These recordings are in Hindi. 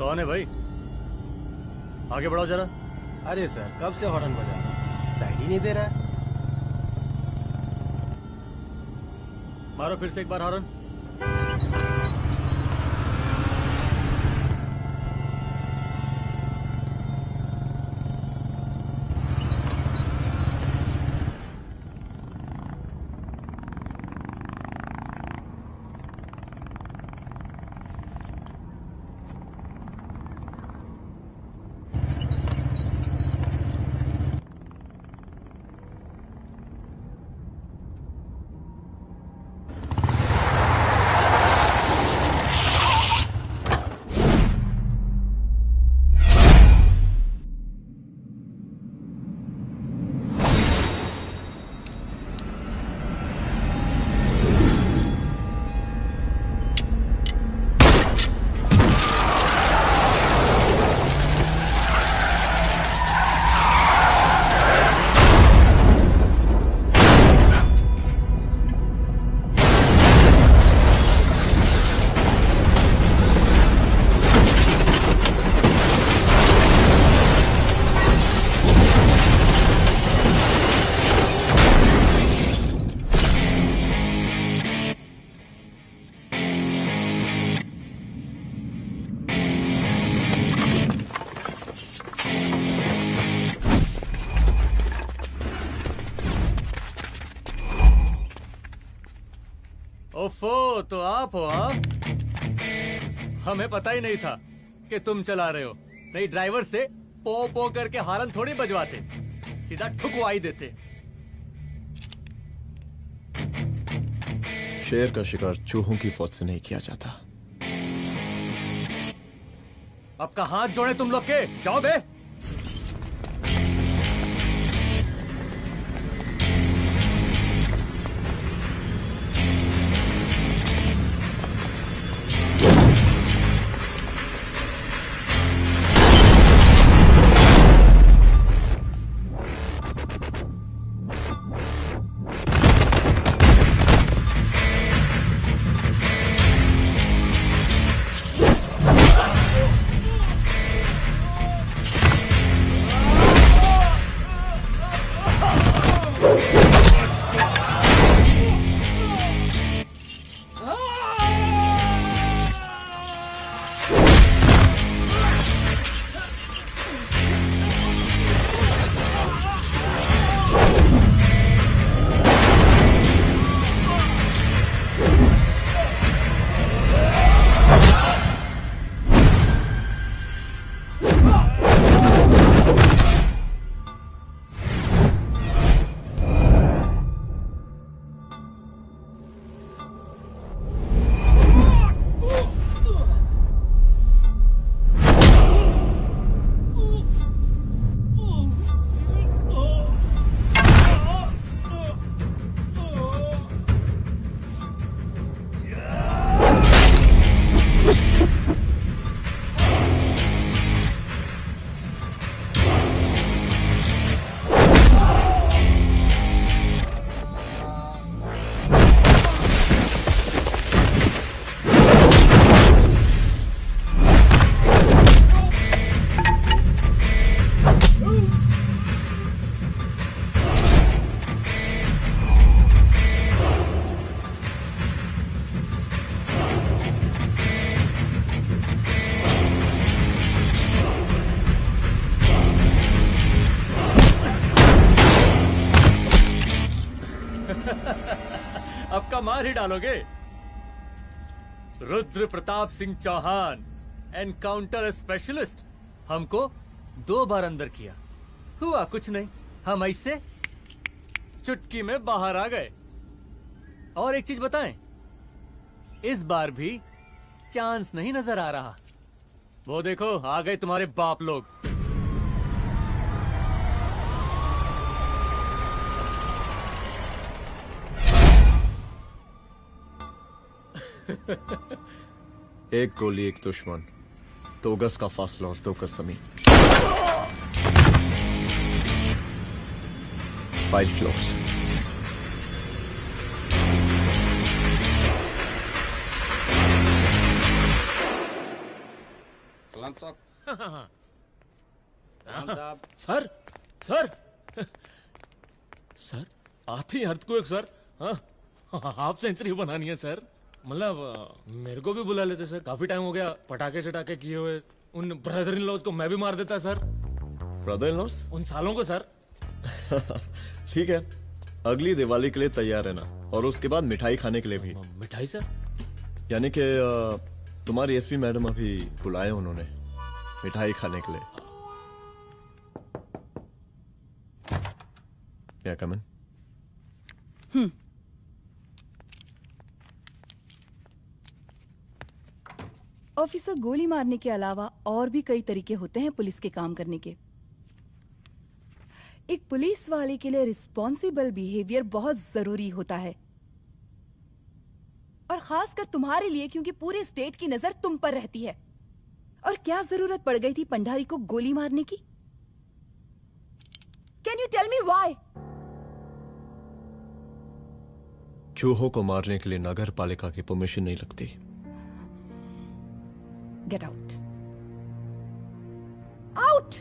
कौन है भाई? आगे बढ़ाओ जरा। अरे सर, कब से हॉर्न बजा रहा हूं, साइड ही नहीं दे रहा है। मारो फिर से एक बार हॉर्न। ओफो, तो आप हो? हाँ, हमें पता ही नहीं था कि तुम चला रहे हो। नहीं, ड्राइवर से पो पो करके हारन थोड़ी बजवाते, सीधा ठुकवा ही देते। शेर का शिकार चूहों की फौज से नहीं किया जाता। अब का हाथ जोड़े तुम लोग के, जाओ बे। अब का मार ही डालोगे? रुद्र प्रताप सिंह चौहान, एनकाउंटर स्पेशलिस्ट, हमको 2 बार अंदर किया, हुआ कुछ नहीं। हम ऐसे चुटकी में बाहर आ गए। और एक चीज बताएं, इस बार भी चांस नहीं नजर आ रहा। वो देखो, आ गए तुम्हारे बाप लोग। एक गोली एक दुश्मन, 2 गज का फासला और 2 गज जमीन। File closed. खान साहब। साहब सर सर सर आते ही अर्थक्वेक सर। हाँ, हाफ सेंचुरी बनानी है सर। मतलब मेरे को भी बुला लेते सर, काफी टाइम हो गया पटाखे चटाके किए हुए। उन ब्रदर इन लॉज को मैं भी मार देता सर, ब्रदर इन लॉस? उन सालों को सर। ठीक है, अगली दिवाली के लिए तैयार रहना, और उसके बाद मिठाई खाने के लिए भी। मिठाई सर? यानी कि तुम्हारी एसपी मैडम अभी बुलाए उन्होंने मिठाई खाने के लिए। क्या कमन? ऑफिसर, गोली मारने के अलावा और भी कई तरीके होते हैं पुलिस के काम करने के। एक पुलिस वाले के लिए रिस्पॉन्सिबल बिहेवियर बहुत जरूरी होता है, और खासकर तुम्हारे लिए, क्योंकि पूरे स्टेट की नजर तुम पर रहती है। और क्या जरूरत पड़ गई थी पंडारी को गोली मारने की? Can you tell me why? चूहों को मारने के लिए नगर पालिका की परमिशन नहीं लगती। Get out, out!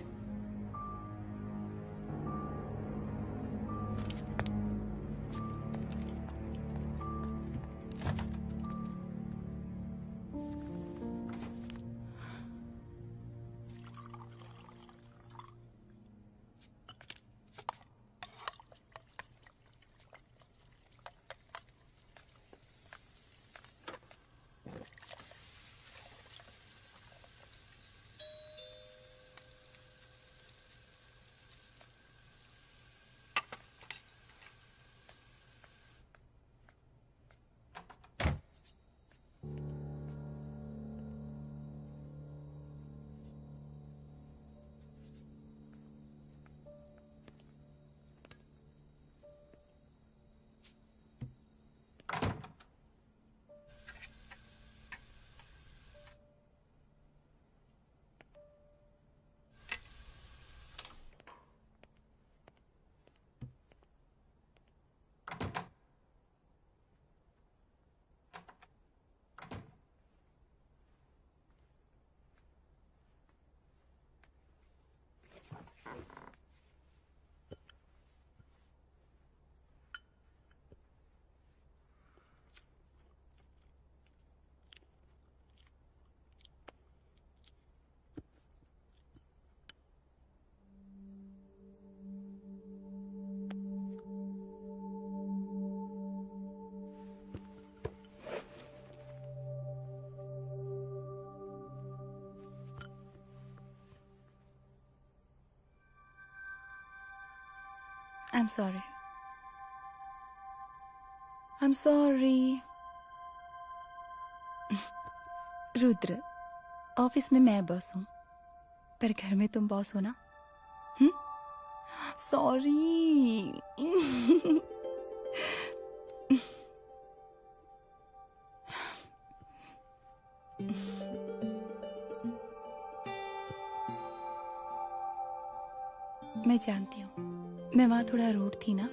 I'm sorry. I'm sorry. Rudra, office में मैं बॉस हूं, पर घर में तुम बॉस हो ना? सॉरी। मैं जानती हूँ, मैं वहां थोड़ा रूड थी ना,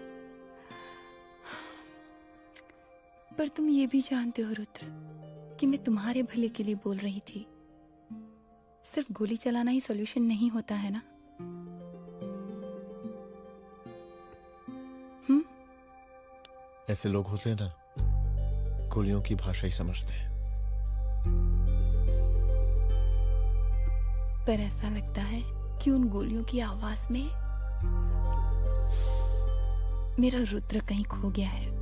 पर तुम ये भी जानते हो रुद्र कि मैं तुम्हारे भले के लिए बोल रही थी। सिर्फ गोली चलाना ही सॉल्यूशन नहीं होता है ना। ऐसे लोग होते हैं ना, गोलियों की भाषा ही समझते हैं। पर ऐसा लगता है कि उन गोलियों की आवाज में मेरा रुद्र कहीं खो गया है।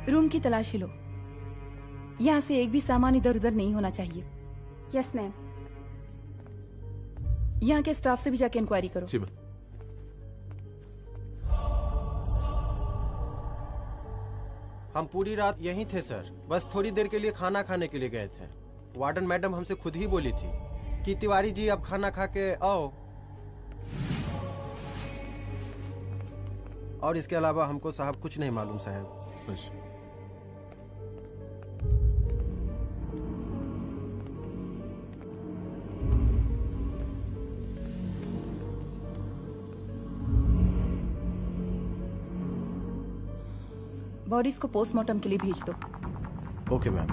रूम की तलाशी लो। यहाँ से एक भी सामान इधर उधर नहीं होना चाहिए। Yes ma'am. यहाँ के स्टाफ से भी जाके इंक्वायरी करो। जी मैम। हम पूरी रात यहीं थे सर, बस थोड़ी देर के लिए खाना खाने के लिए गए थे। वार्डन मैडम हमसे खुद ही बोली थी कि तिवारी जी अब खाना खा के आओ, और इसके अलावा हमको साहब कुछ नहीं मालूम साहब। बस बॉडीज को पोस्टमार्टम के लिए भेज दो। Okay ma'am.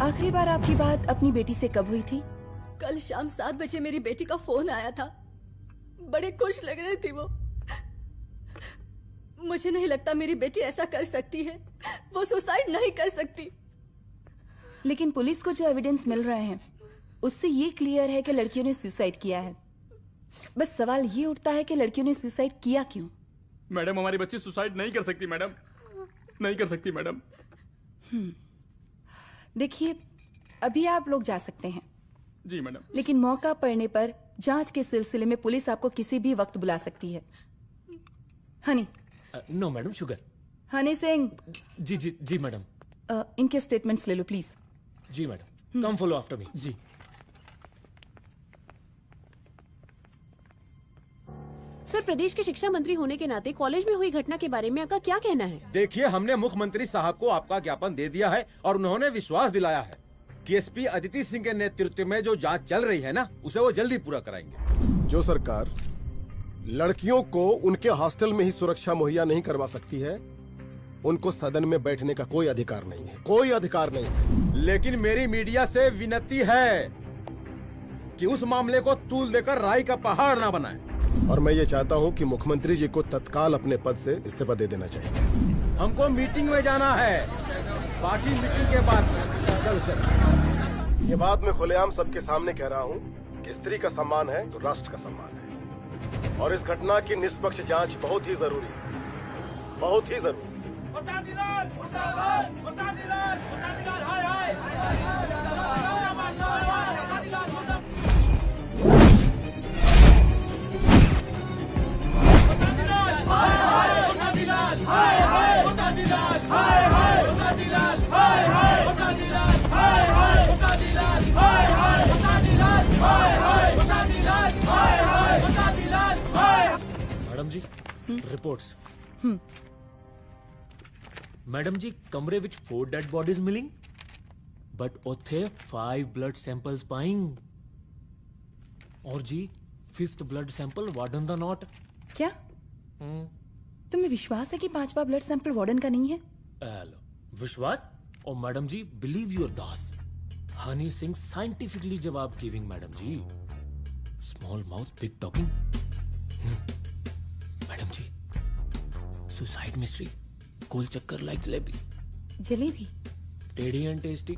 आखिरी बार आपकी बात अपनी बेटी से कब हुई थी? कल शाम 7 बजे मेरी बेटी का फोन आया था। बड़े खुश लग रही थी वो। मुझे नहीं लगता मेरी बेटी ऐसा कर सकती है। वो सुसाइड नहीं कर सकती। लेकिन पुलिस को जो एविडेंस मिल रहे हैं उससे ये क्लियर है कि लड़कियों ने सुसाइड किया है। बस सवाल ये उठता है कि लड़कियों ने सुसाइड किया क्यों? मैडम हमारी बच्ची सुसाइड नहीं कर सकती मैडम, नहीं कर सकती मैडम। देखिए, अभी आप लोग जा सकते हैं। जी मैडम। लेकिन मौका पड़ने पर जांच के सिलसिले में पुलिस आपको किसी भी वक्त बुला सकती है। Honey. No madam, sugar. Honey Singh. जी जी जी मैडम। इनके स्टेटमेंट्स ले लो प्लीज। जी madam, come follow after me. जी। सर, प्रदेश के शिक्षा मंत्री होने के नाते कॉलेज में हुई घटना के बारे में आपका क्या कहना है? देखिए, हमने मुख्यमंत्री साहब को आपका ज्ञापन दे दिया है और उन्होंने विश्वास दिलाया है कि एसपी अदिति सिंह के नेतृत्व में जो जांच चल रही है ना, उसे वो जल्दी पूरा कराएंगे। जो सरकार लड़कियों को उनके हॉस्टल में ही सुरक्षा मुहैया नहीं करवा सकती है, उनको सदन में बैठने का कोई अधिकार नहीं है, कोई अधिकार नहीं है। लेकिन मेरी मीडिया से विनती है कि उस मामले को तूल देकर राई का पहाड़ ना बनाए। और मैं ये चाहता हूँ कि मुख्यमंत्री जी को तत्काल अपने पद से इस्तीफा दे देना चाहिए। हमको मीटिंग में जाना है, बाकी मीटिंग के बाद। चलो चलो। ये बात मैं खुलेआम सबके सामने कह रहा हूँ कि स्त्री का सम्मान है तो राष्ट्र का सम्मान है, और इस घटना की निष्पक्ष जांच बहुत ही जरूरी है, बहुत ही जरूरी। मैडम जी, रिपोर्ट्स। मैडम जी, कमरे विच 4 डेड बॉडीज मिलिंग, बट उथे 5 ब्लड सैंपल्स पाइंग। और जी 5th ब्लड सैंपल वार्डन दा नॉट। क्या तुम्हें विश्वास है कि 5वां ब्लड सैंपल वार्डन का नहीं है? विश्वास? और मैडम जी, बिलीव योर दास। हनी सिंह साइंटिफिकली जवाब गिविंग मैडम जी। Small mouth big talking. Madam जी, सुसाइड मिस्ट्री, गोल चक्कर लाइक जलेबी। जलेबी टेढ़ी एंड टेस्टी।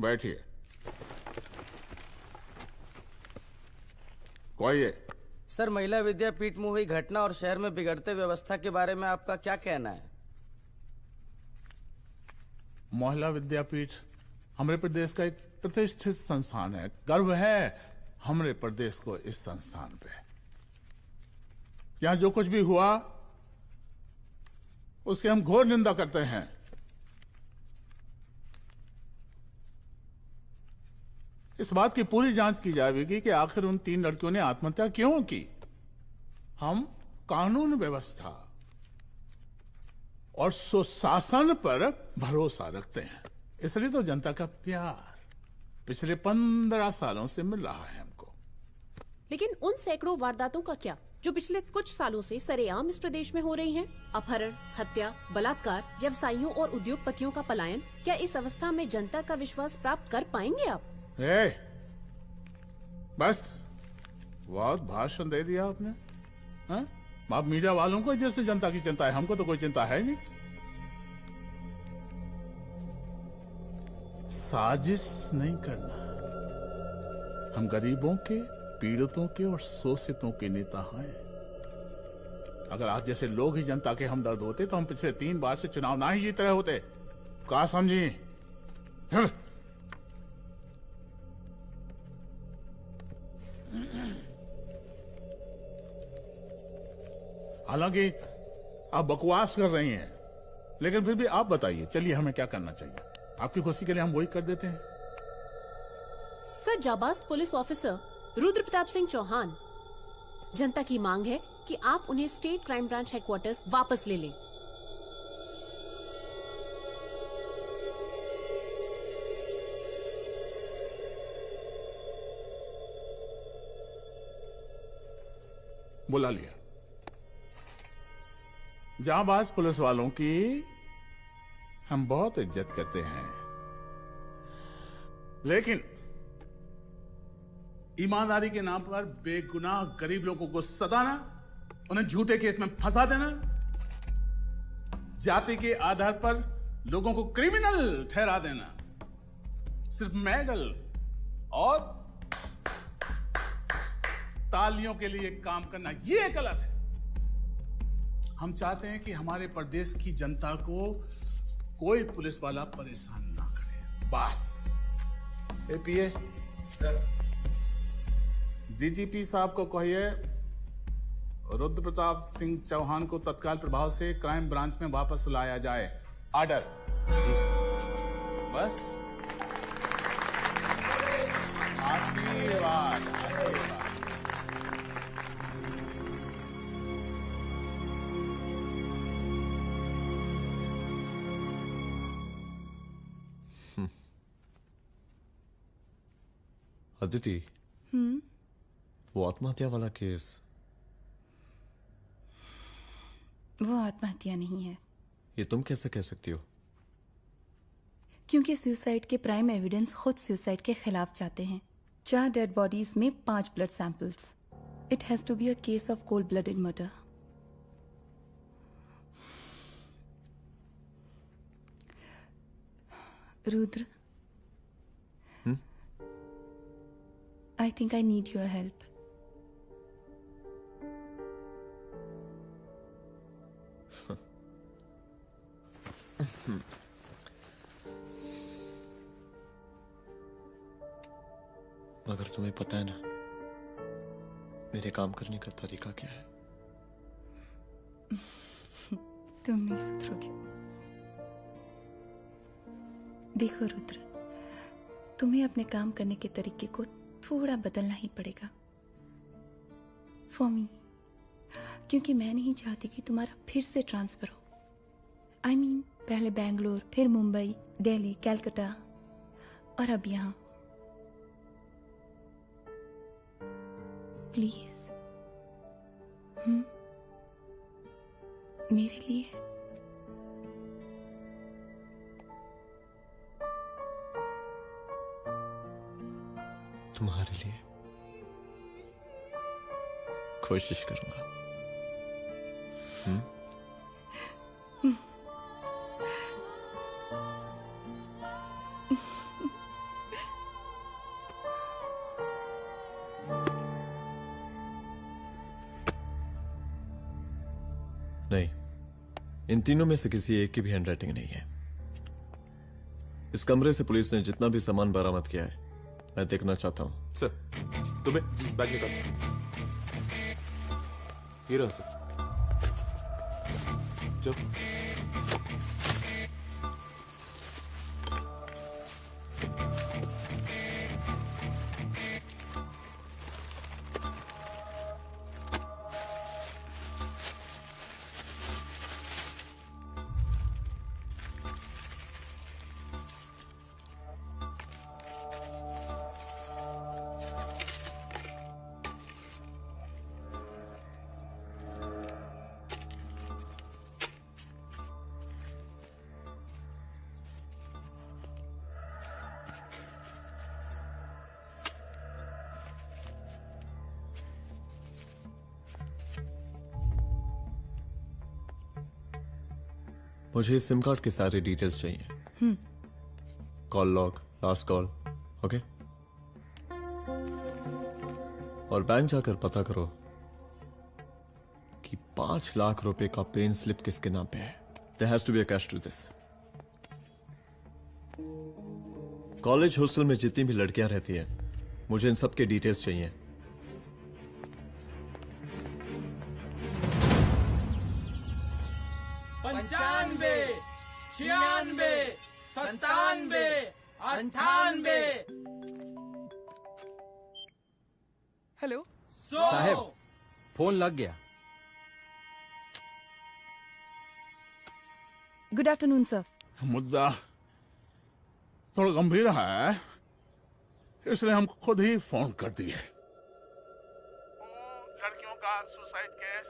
बैठिए। कोई है? सर, महिला विद्यापीठ में हुई घटना और शहर में बिगड़ते व्यवस्था के बारे में आपका क्या कहना है? महिला विद्यापीठ हमारे प्रदेश का एक प्रतिष्ठित संस्थान है। गर्व है हमारे प्रदेश को इस संस्थान पे। यहाँ जो कुछ भी हुआ उसकी हम घोर निंदा करते हैं। इस बात की पूरी जांच की जाएगी कि आखिर उन 3 लड़कियों ने आत्महत्या क्यों की। हम कानून व्यवस्था और सुशासन पर भरोसा रखते हैं, इसलिए तो जनता का प्यार पिछले 15 सालों से मिल रहा है हमको। लेकिन उन सैकड़ों वारदातों का क्या जो पिछले कुछ सालों से सरेआम इस प्रदेश में हो रही हैं? अपहरण, हत्या, बलात्कार, व्यवसायियों और उद्योगपतियों का पलायन। क्या इस अवस्था में जनता का विश्वास प्राप्त कर पाएंगे आप? बस बहुत भाषण दे दिया आपने। हाँ? आप मीडिया वालों को जैसे जनता की चिंता है, हमको तो कोई चिंता है नहीं। साजिश नहीं करना। हम गरीबों के, पीड़ितों के और शोषितों के नेता हैं। अगर आप जैसे लोग ही जनता के हमदर्द होते तो हम पिछले 3 बार से चुनाव ना ही जीत रहे होते। क्या समझी? हालांकि आप बकवास कर रही हैं, लेकिन फिर भी आप बताइए, चलिए हमें क्या करना चाहिए? आपकी खुशी के लिए हम वही कर देते हैं। सर, जाबाज पुलिस ऑफिसर रुद्र प्रताप सिंह चौहान, जनता की मांग है कि आप उन्हें स्टेट क्राइम ब्रांच हेडक्वार्टर्स वापस ले लें। बुला लिया। जाबाज पुलिस वालों की हम बहुत इज्जत करते हैं, लेकिन ईमानदारी के नाम पर बेगुनाह गरीब लोगों को सताना, उन्हें झूठे केस में फंसा देना, जाति के आधार पर लोगों को क्रिमिनल ठहरा देना, सिर्फ मेडल और तालियों के लिए काम करना, ये गलत है। हम चाहते हैं कि हमारे प्रदेश की जनता को कोई पुलिस वाला परेशान ना करे, बस। एपीए सर, डीजीपी साहब को कहिए रुद्र प्रताप सिंह चौहान को तत्काल प्रभाव से क्राइम ब्रांच में वापस लाया जाए। ऑर्डर। बस। आशीर्वाद, आशीर्वाद। अदिति, वो आत्महत्या वाला केस, वो आत्महत्या नहीं है। ये तुम कैसे कह सकती हो? क्योंकि सुसाइड के प्राइम एविडेंस खुद सुसाइड के खिलाफ जाते हैं। 4 डेड बॉडीज में 5 blood samples. It has to be a case of cold blooded murder. Rudra, I think I need your help. मगर तुम्हें पता है ना मेरे काम करने का तरीका क्या है? तुम नहीं सुधरोगे। देखो रुद्र, तुम्हें अपने काम करने के तरीके को थोड़ा बदलना ही पड़ेगा फॉर मी, क्योंकि मैं नहीं चाहती कि तुम्हारा फिर से ट्रांसफर हो। I mean, पहले बैंगलोर, फिर मुंबई, दिल्ली, कलकत्ता और अब यहां। प्लीज मेरे लिए। तुम्हारे लिए कोशिश करूंगा। नहीं, इन तीनों में से किसी एक की भी हैंडराइटिंग नहीं है। इस कमरे से पुलिस ने जितना भी सामान बरामद किया है मैं देखना चाहता हूं। सर, तुम्हें बैग निकाल। ये रहा सर। चलो। मुझे इस सिम कार्ड के सारे डिटेल्स चाहिए। Call log, last call, okay. और बैंक जाकर पता करो कि 5 लाख रुपए का पेन स्लिप किसके नाम पे है। There has to be a cash to this. College hostel में जितनी भी लड़कियां रहती हैं, मुझे इन सब के डिटेल्स चाहिए। पंचानवे, 96, 97, 98। हेलो साहब, फोन लग गया। Good afternoon sir. मुद्दा थोड़ा गंभीर है, इसलिए हम खुद ही फोन कर दिए। लड़कियों का सुसाइड केस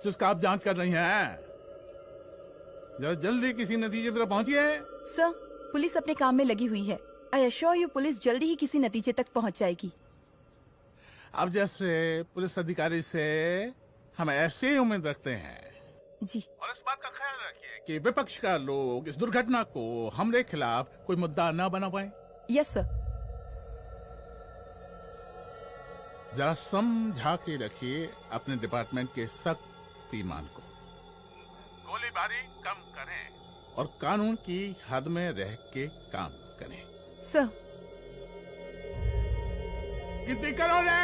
जिसका आप जांच कर रही हैं, जरा जल्दी किसी नतीजे पर पहुंचिए। सर, पुलिस अपने काम में लगी हुई है। आई एश्योर यू पुलिस जल्दी ही किसी नतीजे तक पहुंच जाएगी। अब जैसे पुलिस अधिकारी से हम ऐसे ही उम्मीद रखते हैं जी। और इस बात का ख्याल रखिए कि विपक्ष का लोग इस दुर्घटना को हमरे खिलाफ कोई मुद्दा न बना पाए। Yes sir. जरा समझा के रखिए अपने डिपार्टमेंट के शक्तिमान को। गोलीबारी कम करें और कानून की हद में रह के काम करें। सर। कितनी करो रे?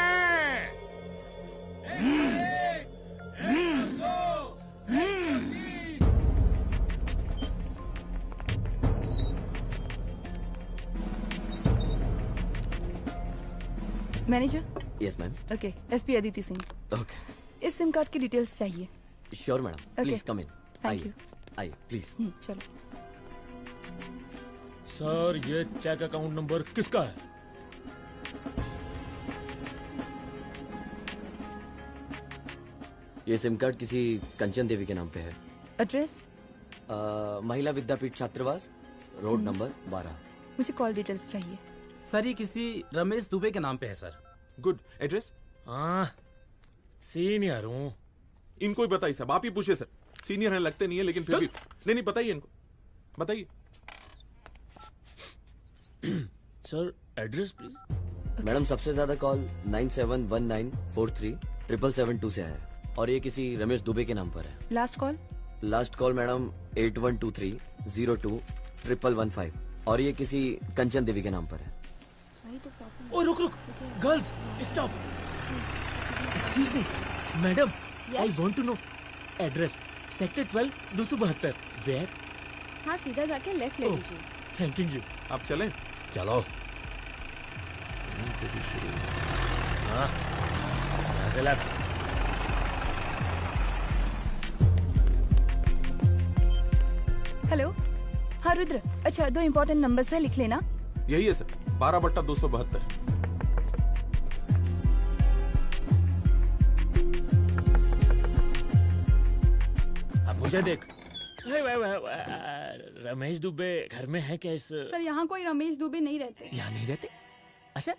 Manager. Yes ma'am. Okay, SP Aditi Singh. Okay, इस सिम कार्ड की डिटेल्स चाहिए। Sure madam, please come in. Thank you. आइए प्लीज। चलो। सर, ये चेक अकाउंट नंबर किसका है? ये सिम कार्ड किसी कंचन देवी के नाम पे है। एड्रेस? महिला विद्यापीठ छात्रावास, रोड नंबर 12। मुझे कॉल डिटेल्स चाहिए। सर, ये किसी रमेश दुबे के नाम पे है सर। गुड। एड्रेस? हाँ, सीनियर हूँ। इनको ही बताइए साहब, आप ही पूछिए सर। सीनियर है लगते नहीं है, लेकिन फिर भी नहीं बताइए इनको, बताइए। Sir, address please. मैडम, सबसे ज्यादा कॉल 9719437772 से है और ये किसी रमेश दुबे के नाम पर है। Last call? Last call madam 8123021115 और ये किसी कंचन देवी के नाम पर है। ओ रुक, girls stop. Excuse me madam, I want to know address. Sector 12 272। Where? हाँ, सीधा जाके लेफ्ट ले लीजिए। Thank you. आप चलें? चलो। हाँ, यहाँ से लेफ्ट। हेलो। हाँ रुद्र, अच्छा 2 इम्पोर्टेंट नंबर्स है, लिख लेना। यही है सर, 12/272। अब मुझे देख। रमेश दुबे घर में है क्या? इस सर, यहाँ कोई रमेश दुबे नहीं रहते। यहाँ नहीं रहते? अच्छा,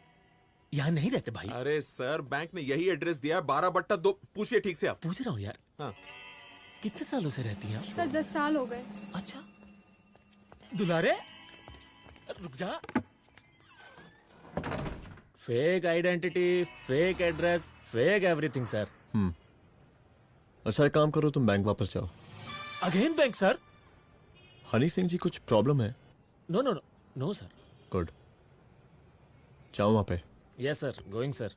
यहाँ नहीं रहते भाई। अरे सर, बैंक ने यही एड्रेस दिया है, 12/2। पूछिए ठीक से आप। पूछ रहा हूँ यार। हाँ। कितने सालों से रहती हैं आप? सर 10 साल हो गए। अच्छा। दुलारे रुक जा। Fake identity, fake address, fake everything sir. अच्छा एक काम करो, तुम बैंक वापस जाओ। Again bank sir? Honey Singh ji कुछ प्रॉब्लम है? No no no no sir. Good, जाओ वहां पे। Yes sir, going sir.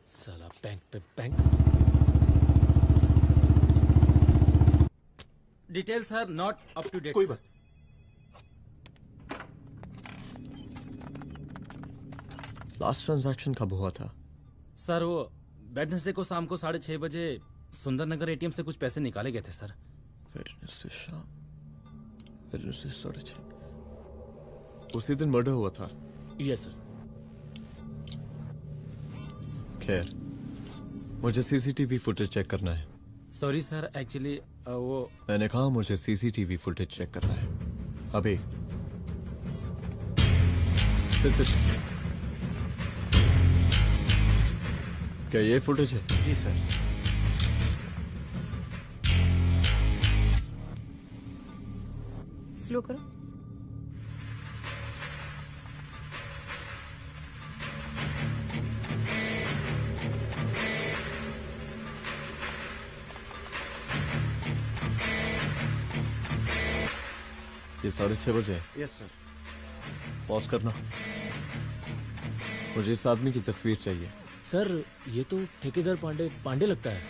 साला बैंक पे bank. Details are not up to date. कोई बात। लास्ट ट्रांजैक्शन कब हुआ था? सर, वो वेडनेसडे को शाम को 6:30 बजे सुंदरनगर एटीएम से कुछ पैसे निकाले गए थे सर। वेडनेसडे शाम, वेडनेसडे 6:30। उसी दिन मर्डर हुआ था? Yes sir. खैर, मुझे सीसीटीवी फुटेज चेक करना है। सॉरी सर, एक्चुअली वो मैंने कहा मुझे सीसीटीवी फुटेज चेक करना है अभी। सिट। क्या ये फुटेज है? जी सर। स्लो करो। ये 6:30 बजे है। Yes sir. पॉज करना। मुझे इस आदमी की तस्वीर चाहिए। सर ये तो ठेकेदार पांडे लगता है।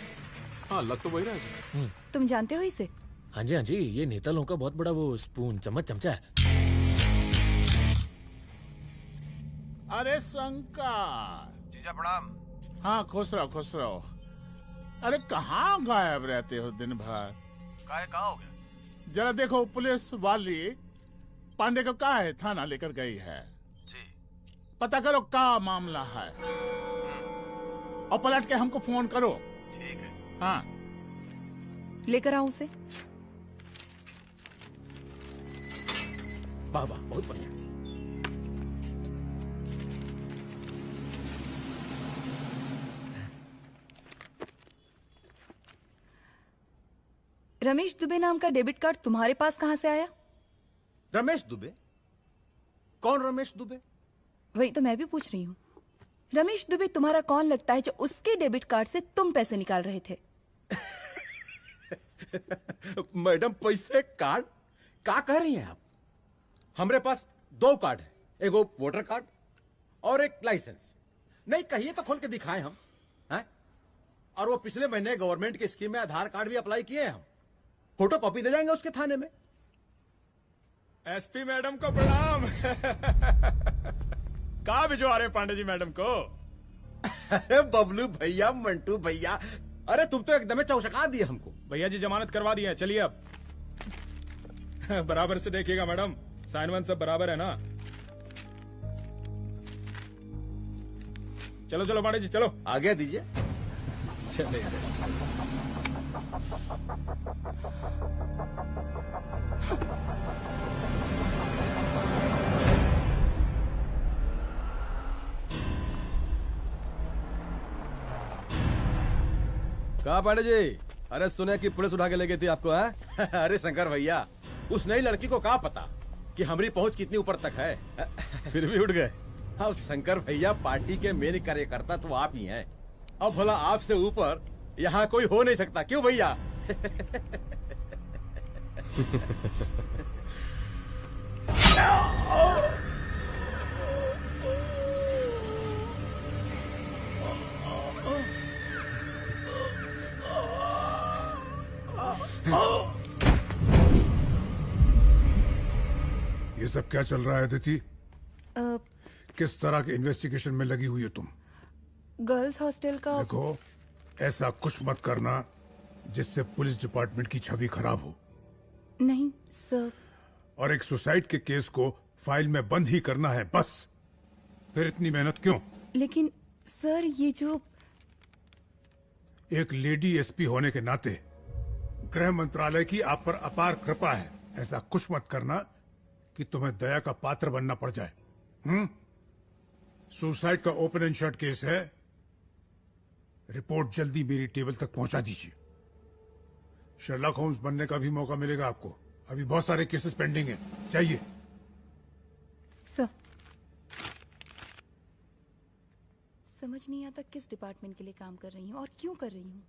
हाँ लग तो वही रहा है। तुम जानते हो इसे? हाँ जी ये नेता लोगों का बहुत बड़ा वो स्पून चमचा है। अरे शंकर। जीजा प्रणाम। हाँ खुश रहो। अरे कहाँ गायब रहते हो दिन भर? कहाँ हो गया? जरा देखो पुलिस वाली पांडे को कहा है थाना लेकर गई है। जी। पता करो क्या मामला है और पलट के हमको फोन करो। ठीक है। हाँ लेकर आओ उसे। वाह बहुत बढ़िया। रमेश दुबे नाम का डेबिट कार्ड तुम्हारे पास कहां से आया? रमेश दुबे? कौन रमेश दुबे? वही तो मैं भी पूछ रही हूँ। रमेश दुबे तुम्हारा कौन लगता है जो उसके डेबिट कार्ड से तुम पैसे निकाल रहे थे? मैडम पैसे कार्ड क्या कह रही हैं आप? हमारे पास 2 कार्ड है, एक वोटर कार्ड और एक लाइसेंस। नहीं कहिए तो खोल के दिखाएं हम हैं? और वो पिछले महीने गवर्नमेंट की स्कीम में आधार कार्ड भी अप्लाई किए हैं हम। फोटो कॉपी दे जाएंगे उसके थाने में। एसपी मैडम को प्रणाम। कहाँ भिजवा रहे पांडे जी मैडम को? अरे बबलू भैया, मंटू भैया, अरे तुम तो एकदम चौसका दिए हमको। भैया जी जमानत करवा दी है, चलिए अब। बराबर से देखिएगा मैडम, साइन वाइन सब बराबर है ना? चलो चलो पांडे जी चलो। आगे दीजिए। चलिए। कहा पांडे जी? अरे सुने कि पुलिस उठा के ले गई थी आपको है? अरे शंकर भैया, उस नई लड़की को क्या पता कि हमारी पहुंच कितनी ऊपर तक है। फिर भी उठ गए। अब शंकर भैया पार्टी के मेन कार्यकर्ता तो आप ही हैं। अब भला आपसे ऊपर यहाँ कोई हो नहीं सकता, क्यों भैया? ये सब क्या चल रहा है अदिति? किस तरह के इन्वेस्टिगेशन में लगी हुई हो तुम? गर्ल्स हॉस्टल का। देखो ऐसा कुछ मत करना जिससे पुलिस डिपार्टमेंट की छवि खराब हो। नहीं सर। और एक सुसाइड के केस को फाइल में बंद ही करना है बस। फिर इतनी मेहनत क्यों? लेकिन सर ये जो एक लेडी एसपी होने के नाते गृह मंत्रालय की आप पर अपार कृपा है। ऐसा कुछ मत करना कि तुम्हें दया का पात्र बनना पड़ जाए। सुसाइड का ओपन एंड शट केस है। रिपोर्ट जल्दी मेरी टेबल तक पहुंचा दीजिए। शर्लॉक होम्स बनने का भी मौका मिलेगा आपको। अभी बहुत सारे केसेस पेंडिंग हैं। चाहिए सर। समझ नहीं आता किस डिपार्टमेंट के लिए काम कर रही हूँ और क्यों कर रही हूँ।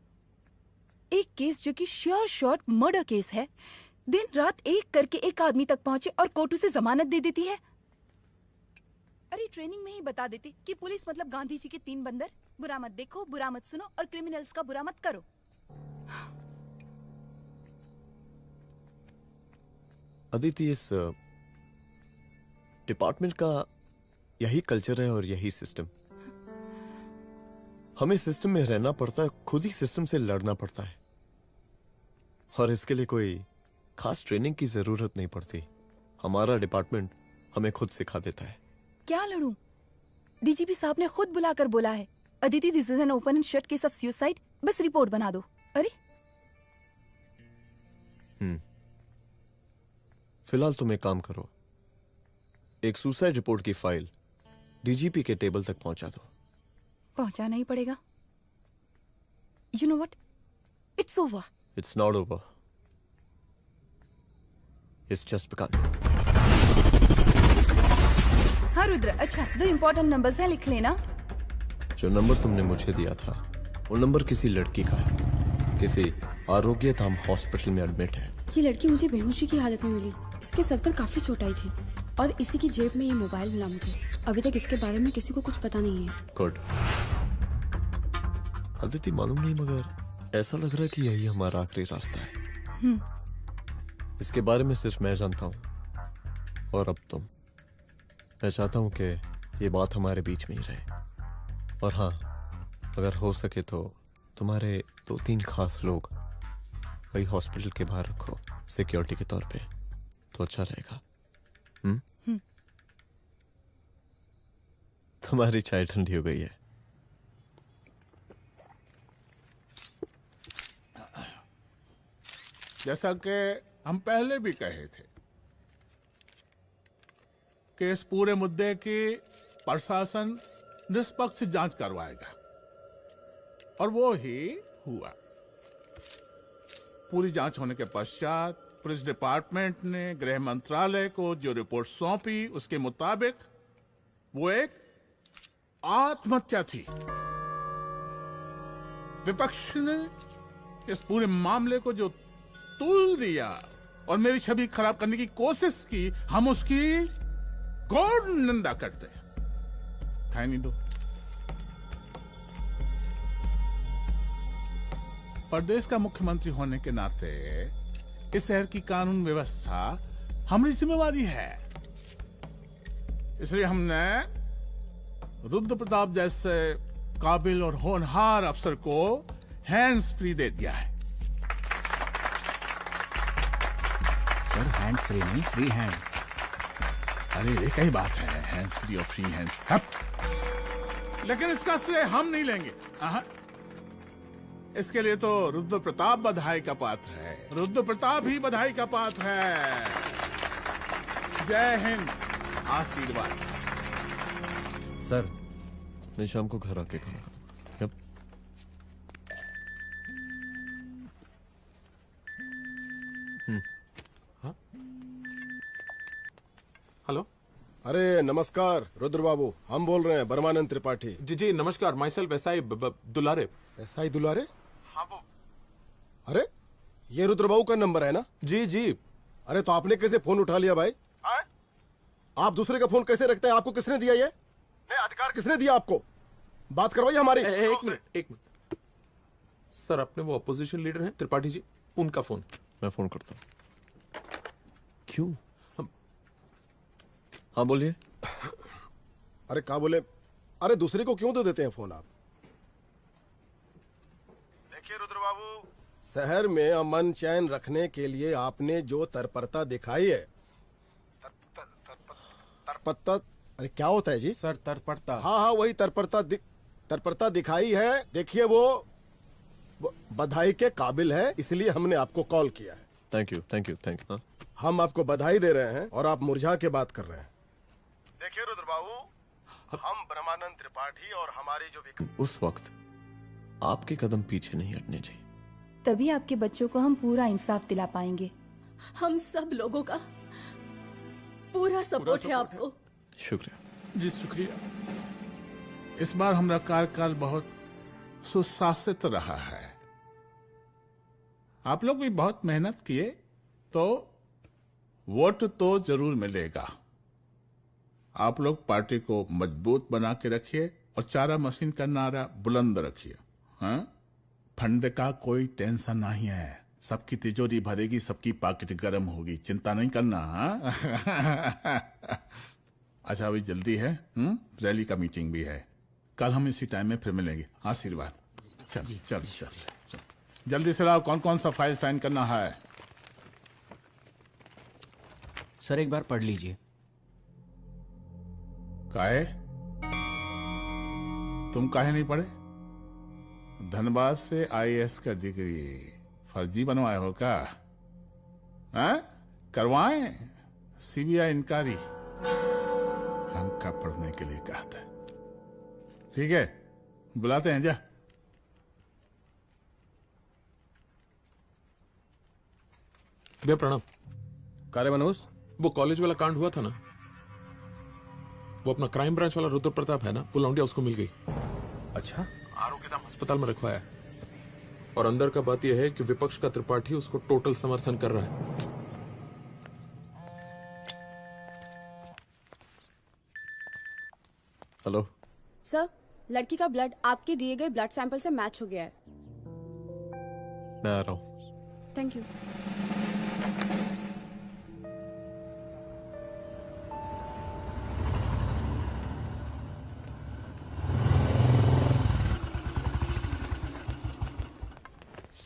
एक केस जो कि श्योर शॉट मर्डर केस है, दिन रात एक करके एक आदमी तक पहुंचे और कोर्ट उसे जमानत दे देती है। अरे ट्रेनिंग में ही बता देती कि पुलिस मतलब गांधी जी के 3 बंदर, बुरा मत देखो, बुरा मत सुनो और क्रिमिनल्स का बुरा मत करो। अदिति, इस डिपार्टमेंट का यही कल्चर है और यही सिस्टम। हमें सिस्टम में रहना पड़ता है, खुद ही सिस्टम से लड़ना पड़ता है और इसके लिए कोई खास ट्रेनिंग की जरूरत नहीं पड़ती। हमारा डिपार्टमेंट हमें खुद सिखा देता है। क्या लड़ूं? डीजीपी साहब ने खुद बुलाकर बोला है, Aditi this is an open and shut case of suicide, बस रिपोर्ट बना दो। अरे फिलहाल तुम एक काम करो, एक सुसाइड रिपोर्ट की फाइल डीजीपी के टेबल तक पहुंचा दो। पहुंचाना ही पड़ेगा। You know what, it's over. It's not over. It's just begun. हाँ रुद्र, अच्छा 2 इम्पोर्टेंट नंबर्स हैं, लिख लेना। जो नंबर तुमने मुझे दिया था वो नंबर किसी लड़की का है, किसी आरोग्य धाम हॉस्पिटल में एडमिट है। ये लड़की मुझे बेहोशी की हालत में मिली। इसके सर पर काफी चोट आई थी और इसी की जेब में ये मोबाइल मिला मुझे। अभी तक इसके बारे में किसी को कुछ पता नहीं है। गुड। अदिति मालूम नहीं, मगर ऐसा लग रहा है कि यही हमारा आखिरी रास्ता है। इसके बारे में सिर्फ मैं जानता हूँ और अब तुम। मैं चाहता हूँ कि ये बात हमारे बीच में ही रहे। और हाँ, अगर हो सके तो तुम्हारे 2-3 खास लोग वही हॉस्पिटल के बाहर रखो सिक्योरिटी के तौर पे, तो अच्छा रहेगा। तुम्हारी चाय ठंडी हो गई है। जैसा कि हम पहले भी कहे थे कि इस पूरे मुद्दे की प्रशासन निष्पक्ष जांच करवाएगा, और वो ही हुआ। पूरी जांच होने के पश्चात पुलिस डिपार्टमेंट ने गृह मंत्रालय को जो रिपोर्ट सौंपी उसके मुताबिक वो एक आत्महत्या थी। विपक्ष ने इस पूरे मामले को जो तूल दिया और मेरी छवि खराब करने की कोशिश की, हम उसकी घोर निंदा करते हैं। नहीं दो। प्रदेश का मुख्यमंत्री होने के नाते इस शहर की कानून व्यवस्था हमारी जिम्मेवारी है। इसलिए हमने रुद्र प्रताप जैसे काबिल और होनहार अफसर को हैंड्स फ्री दे दिया है। सर हैंड फ्री नहीं, फ्री हैंड। अरे एक ही बात है, हैंड्स फ्री और फ्री हैंड। लेकिन इसका श्रेय हम नहीं लेंगे। इसके लिए तो रुद्र प्रताप बधाई का पात्र है। रुद्र प्रताप ही बधाई का पात्र है। जय हिंद। आशीर्वाद। सर, मैं शाम को घर आके खाना। यप। हेलो। अरे नमस्कार रुद्र बाबू, हम बोल रहे हैं परमानंद त्रिपाठी। जी जी नमस्कार। My self SI Dulare. SI दुलारे? हाँ वो। अरे ये रुद्र बाबू का नंबर है ना? जी जी। अरे तो आपने कैसे फोन उठा लिया भाई? आप दूसरे का फोन कैसे रखते हैं? आपको किसने दिया ये? अधिकार किसने दिया आपको? बात करवाइए हमारी। एक मिनट। सर, अपने वो अपोजिशन लीडर हैं त्रिपाठी जी, उनका फोन। मैं फोन करता हूँ। क्यों? हाँ बोलिए। अरे क्या बोले? अरे दूसरे को क्यों दे देते हैं फोन आप? देखिए रुद्र बाबू, शहर में अमन चैन रखने के लिए आपने जो तत्परता दिखाई है। तत्परता? अरे क्या होता है जी? सर तत्परता। हाँ वही तत्परता दिखाई है। देखिए वो बधाई के काबिल है, इसलिए हमने आपको कॉल किया है। Thank you. हम आपको बधाई दे रहे हैं और आप मुरझा के बात कर रहे हैं। देखिए रुद्र बाबू, हम ब्रह्मानंद त्रिपाठी और हमारी जो उस वक्त आपके कदम पीछे नहीं हटने चाहिए। तभी आपके बच्चों को हम पूरा इंसाफ दिला पाएंगे। हम सब लोगों का पूरा सपोर्ट है आपको। शुक्रिया जी, शुक्रिया। इस बार हमारा कार्यकाल बहुत सुशासित रहा है। आप लोग भी बहुत मेहनत किए, तो वोट तो जरूर मिलेगा। आप लोग पार्टी को मजबूत बना के रखिए और चारा मशीन का नारा बुलंद रखिए। हाँ, फंड का कोई टेंशन नहीं है। सबकी तिजोरी भरेगी, सबकी पॉकेट गर्म होगी, चिंता नहीं करना। अच्छा, अभी जल्दी है। रैली का मीटिंग भी है। कल हम इसी टाइम में फिर मिलेंगे। आशीर्वाद। चल जल्दी से लाओ। कौन कौन सा फाइल साइन करना है? सर एक बार पढ़ लीजिए। काहे? तुम काहे नहीं पढ़े? धनबाद से आईएएस का डिग्री फर्जी बनवाए हो क्या? करवाएं सीबीआई इंक्वायरी। हमका पढ़ने के लिए कहा था। ठीक है, बुलाते हैं। जा। भैया प्रणाम। कार्य मनोज, वो कॉलेज वाला कांड हुआ था ना, वो अपना क्राइम ब्रांच वाला रुद्र प्रताप है ना, वो लौंडिया उसको मिल गई। अच्छा, आरोग्यधाम अस्पताल में रखवाया है। और अंदर का बात यह है कि विपक्ष का त्रिपाठी उसको टोटल समर्थन कर रहा है। हेलो सर, लड़की का ब्लड आपके दिए गए ब्लड सैंपल से मैच हो गया है। मैं आ रहा हूँ। Thank you.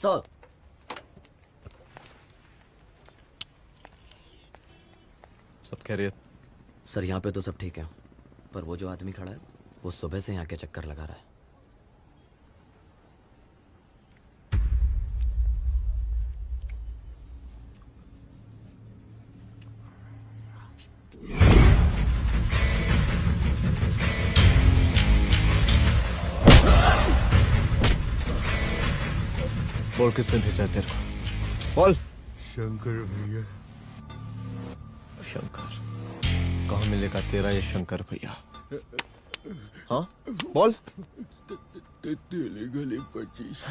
सर, सब खैरियत? सर यहाँ पे तो सब ठीक है, पर वो जो आदमी खड़ा है वो सुबह से यहाँ के चक्कर लगा रहा है। बोल किसने भेजा है तेरे को? बोल। शंकर भैया। शंकर? कहाँ मिलेगा तेरा ये शंकर भैया? हाँ बोल। तेली गली 25।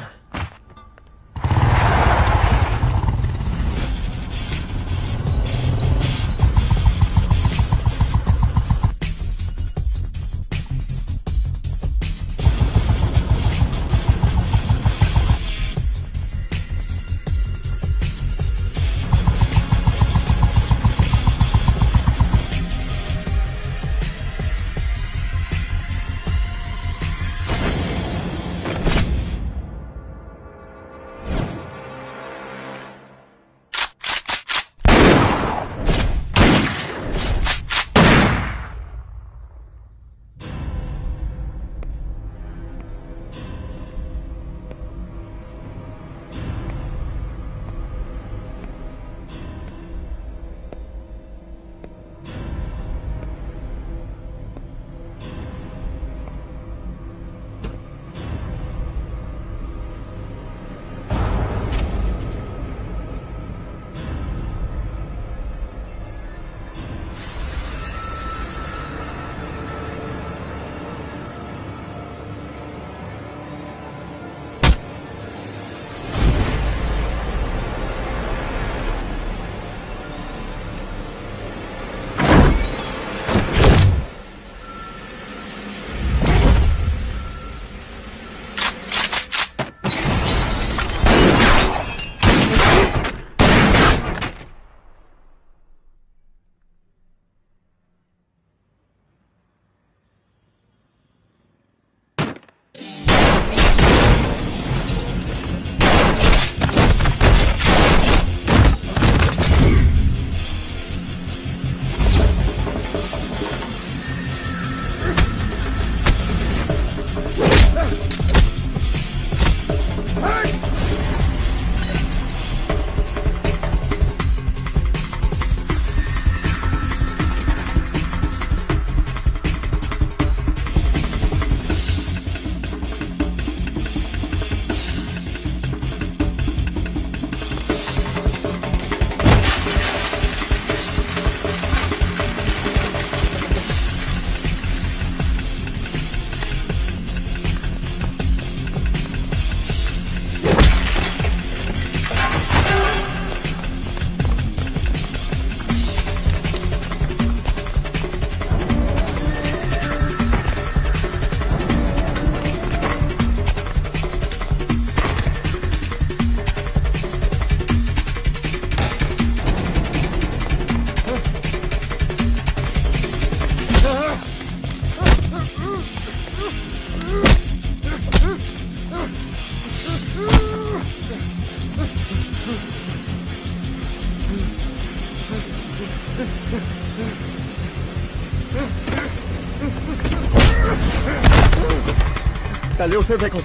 पहले उसे देखो।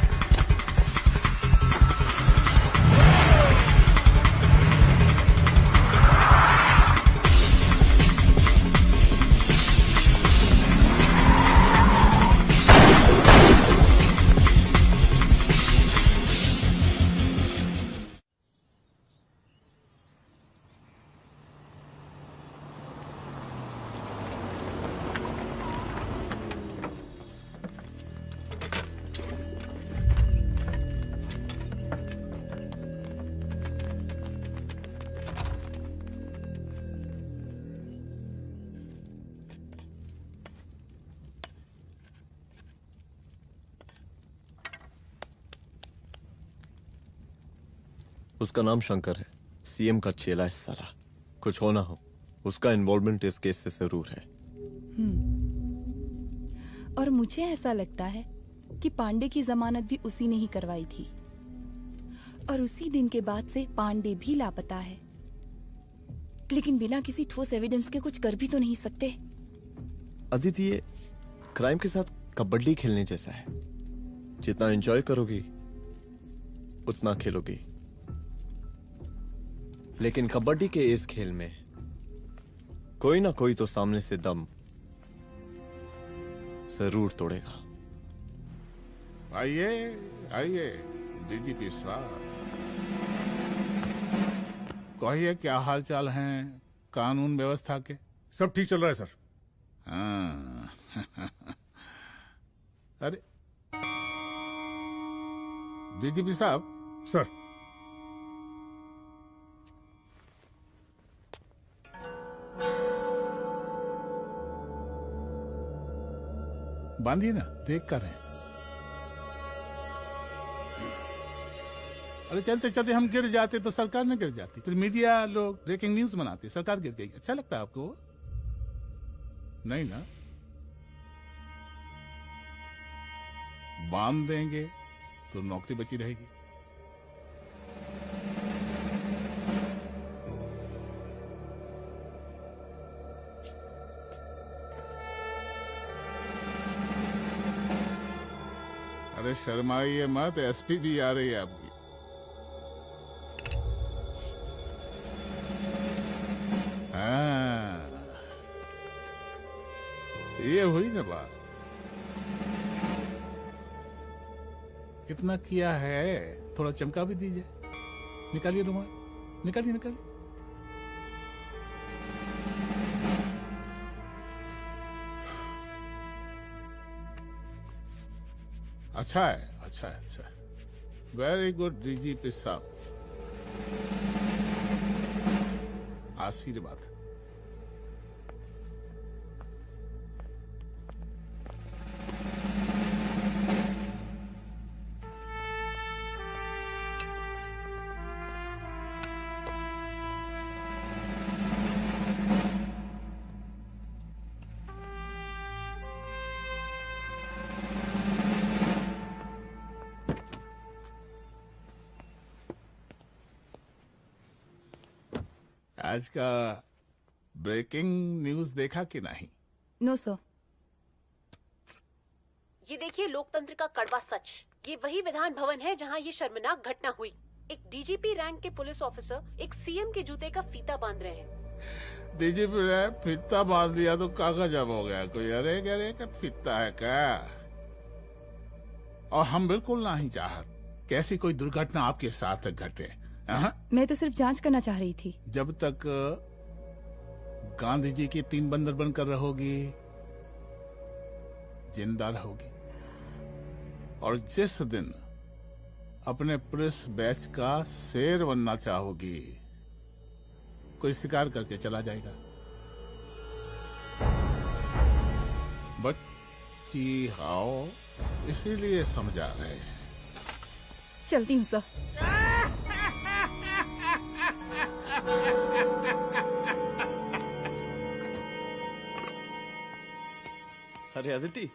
उसका नाम शंकर है, सीएम का चेला है साला। कुछ हो ना हो, उसका इन्वॉल्वमेंट इस केस से जरूर है। और मुझे ऐसा लगता है कि पांडे की जमानत भी उसी ने ही करवाई थी, और उसी दिन के बाद से पांडे भी लापता है। लेकिन बिना किसी ठोस एविडेंस के कुछ कर भी तो नहीं सकते। अदिति, ये क्राइम के साथ कबड्डी खेलने जैसा है। जितना एंजॉय करोगी उतना खेलोगी, लेकिन कबड्डी के इस खेल में कोई ना कोई तो सामने से दम जरूर तोड़ेगा। आइए आइए डीजीपी साहब, कहिए क्या हाल चाल हैं कानून व्यवस्था के? सब ठीक चल रहा है सर। हाँ। अरे डीजीपी साहब। सर। बांधिए ना, देख कर हैं। अरे चलते चलते हम गिर जाते तो सरकार न गिर जाती, फिर मीडिया लोग ब्रेकिंग न्यूज बनाते, सरकार गिर गई। अच्छा लगता है आपको? नहीं ना? बांध देंगे तो नौकरी बची रहेगी। अरे शर्माइए मत, एसपी भी आ रही है आपकी। हाँ, ये हुई ना बात। कितना किया है, थोड़ा चमका भी दीजिए। निकालिए रुमाल, निकालिए निकालिए। अच्छा है, अच्छा है, अच्छा है। वेरी गुड डीजीपी साहब, आशीर्वाद। आज का ब्रेकिंग न्यूज देखा कि नहीं? No sir. ये देखिए लोकतंत्र का कड़वा सच। ये वही विधान भवन है जहां ये शर्मनाक घटना हुई। एक डीजीपी रैंक के पुलिस ऑफिसर एक सीएम के जूते का फीता बांध रहे हैं। डीजीपी ने फीता बांध दिया तो कागज अब हो गया कोई? अरे अरे का फीता है क्या? और हम बिल्कुल नहीं चाहते कि ऐसी कोई दुर्घटना आपके साथ घटे। मैं तो सिर्फ जांच करना चाह रही थी। जब तक गांधी जी की 3 बंदर बनकर रहोगी, जिंदा रहोगी। और जिस दिन अपने पुलिस बैच का शेर बनना चाहोगी, कोई शिकार करके चला जाएगा। बच्ची हाओ, इसीलिए समझा रहे हैं। चलती हूँ सर। अरे अदिति,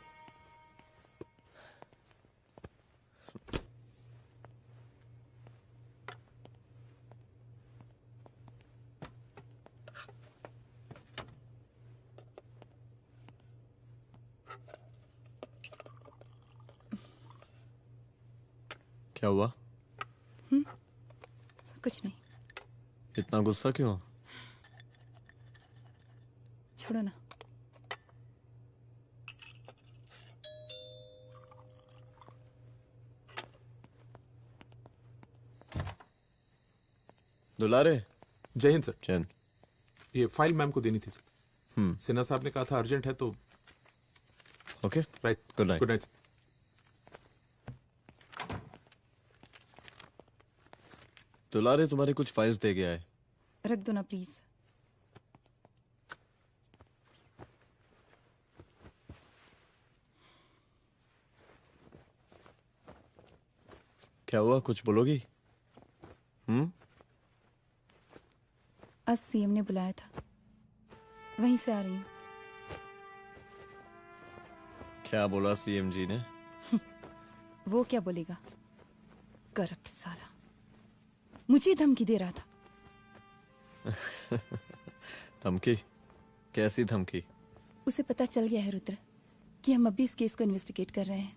क्या हुआ? कुछ नहीं। इतना गुस्सा क्यों? छोड़ो ना। दुलारे। जय हिंद सर। जय हिंद। ये फाइल मैम को देनी थी सर। सिन्हा साहब ने कहा था अर्जेंट है तो। Okay, right. Good night. Good night. दुलारे तुम्हारे कुछ फाइल्स दे गया है। रख दो ना प्लीज। क्या हुआ, कुछ बोलोगी? आज सीएम ने बुलाया था, वहीं से आ रही हूँ। क्या बोला सीएम जी ने? वो क्या बोलेगा, करप्ट साला, मुझे धमकी दे रहा था। धमकी? कैसी धमकी? उसे पता चल गया है रुद्र कि हम अभी इस केस को इन्वेस्टिगेट कर रहे हैं।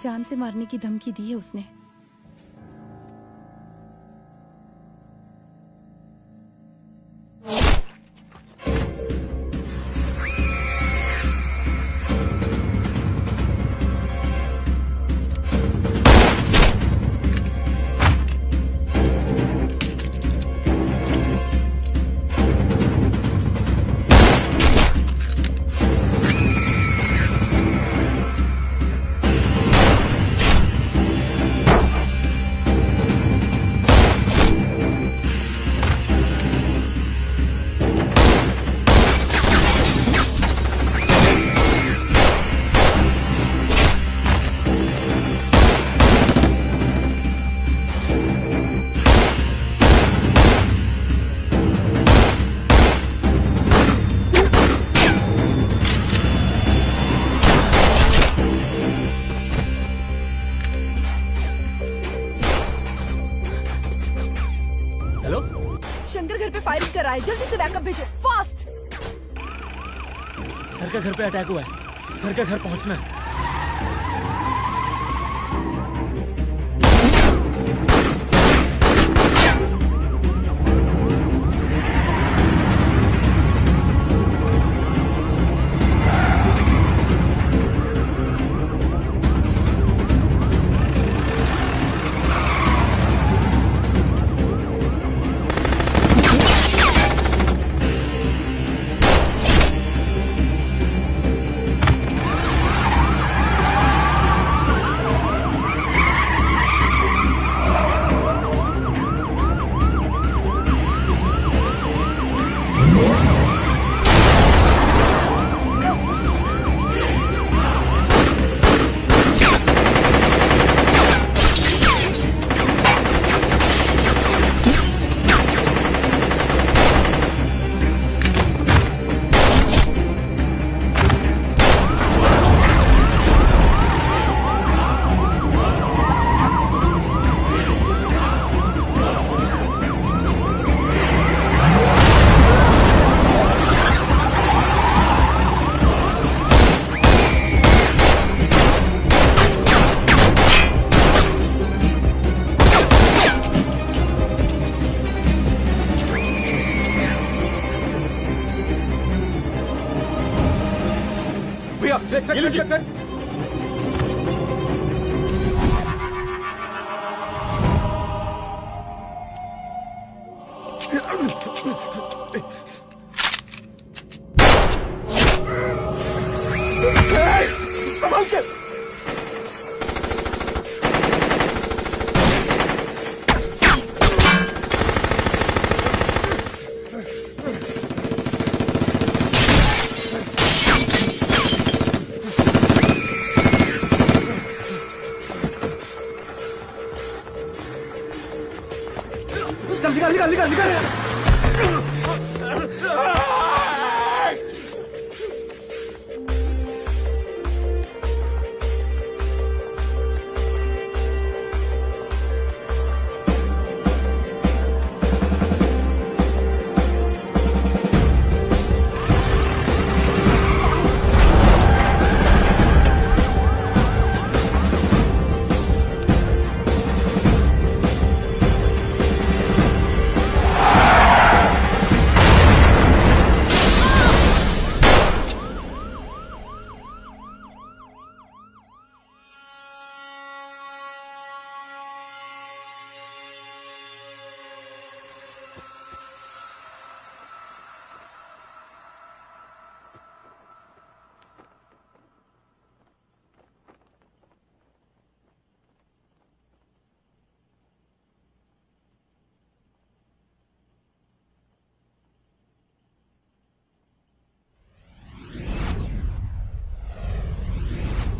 जान से मारने की धमकी दी है उसने। जल्दी से बैकअप भेजो, फास्ट। सर का घर पे अटैक हुआ है, सर का घर पहुंचना है।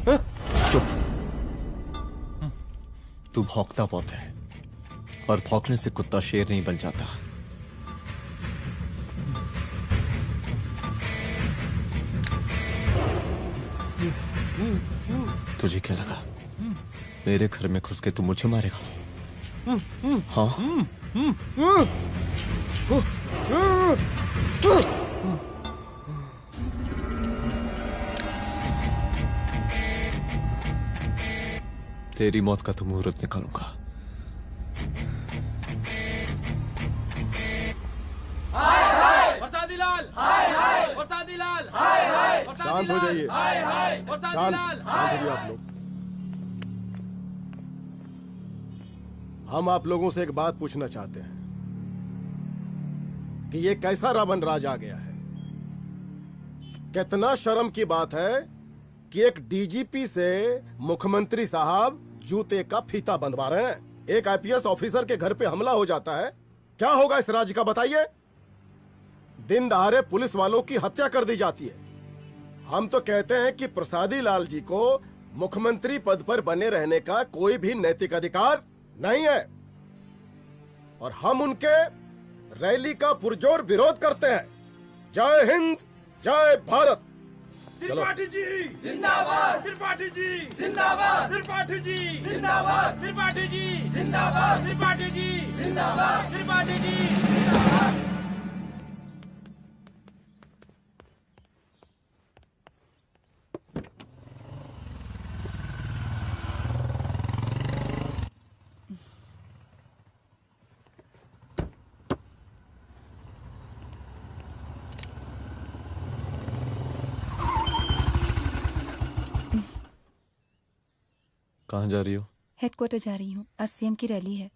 चुप। तू भौंकता बहुत है और भौंकने से कुत्ता शेर नहीं बन जाता। तुझे क्या लगा मेरे घर में घुस के तू मुझे मारेगा? हाँ? तेरी मौत का तो मुहूर्त निकालूंगा। वरसादी लाल, वरसादी लाल, शांत हो जाइए। वरसादी शांत लाल। शांत हो जाइए आप लोग। हम आप लोगों से एक बात पूछना चाहते हैं कि ये कैसा रावण राज आ गया है। कितना शर्म की बात है कि एक डीजीपी से मुख्यमंत्री साहब जूते का फीता बंधवा रहे हैं। एक आईपीएस ऑफिसर के घर पे हमला हो जाता है, क्या होगा इस राज्य का बताइए? दिन दहाड़े पुलिस वालों की हत्या कर दी जाती है। हम तो कहते हैं कि प्रसादी लाल जी को मुख्यमंत्री पद पर बने रहने का कोई भी नैतिक अधिकार नहीं है और हम उनके रैली का पुरजोर विरोध करते हैं। जय हिंद, जय भारत। चलो। त्रिपाठी जी जिंदाबाद, त्रिपाठी जी जिंदाबाद, त्रिपाठी जी जिंदाबाद, त्रिपाठी जी जिंदाबाद, त्रिपाठी जी जिंदाबाद, त्रिपाठी जी जिंदाबाद। कहाँ जा रही हो? हेडक्वार्टर जा रही हूँ, आज सीएम की रैली है।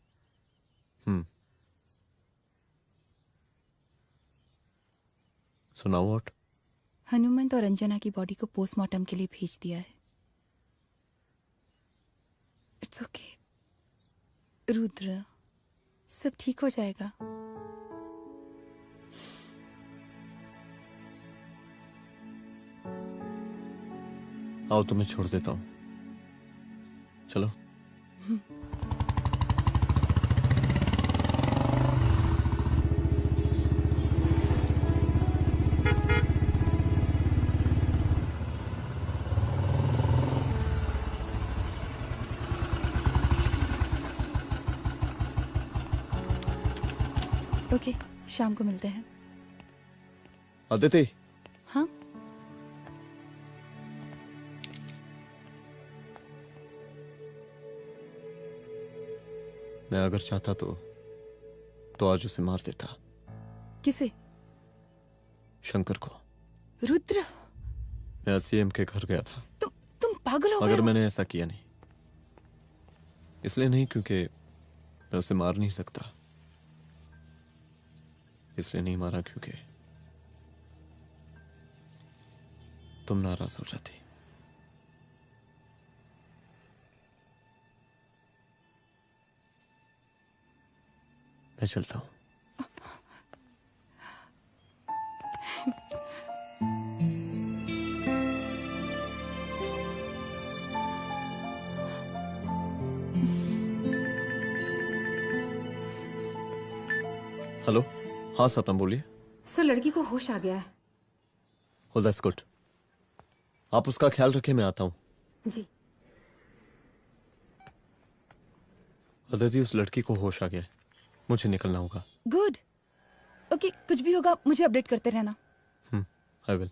सुनाओ व्हाट? हनुमंत और अंजना की बॉडी को पोस्टमार्टम के लिए भेज दिया है। इट्स ओके रुद्र, सब ठीक हो जाएगा। आओ तुम्हें छोड़ देता हूँ, चलो। ओके, शाम को मिलते हैं। अदिति। हाँ? मैं अगर चाहता तो आज उसे मार देता। किसे? शंकर को। रुद्र, मैं सीएम के घर गया था। तुम पागल हो गए मगर हो? मैंने ऐसा किया नहीं। इसलिए नहीं क्योंकि मैं उसे मार नहीं सकता, इसलिए नहीं मारा क्योंकि तुम नाराज हो जाती। मैं चलता हूं। हेलो, हाँ सपना बोलिए। सर, लड़की को होश आ गया है। Oh, that's good. आप उसका ख्याल रखें, मैं आता हूं। जी। अदिति, उस लड़की को होश आ गया है, मुझे निकलना होगा। गुड। ओके, कुछ भी होगा मुझे अपडेट करते रहना। I will.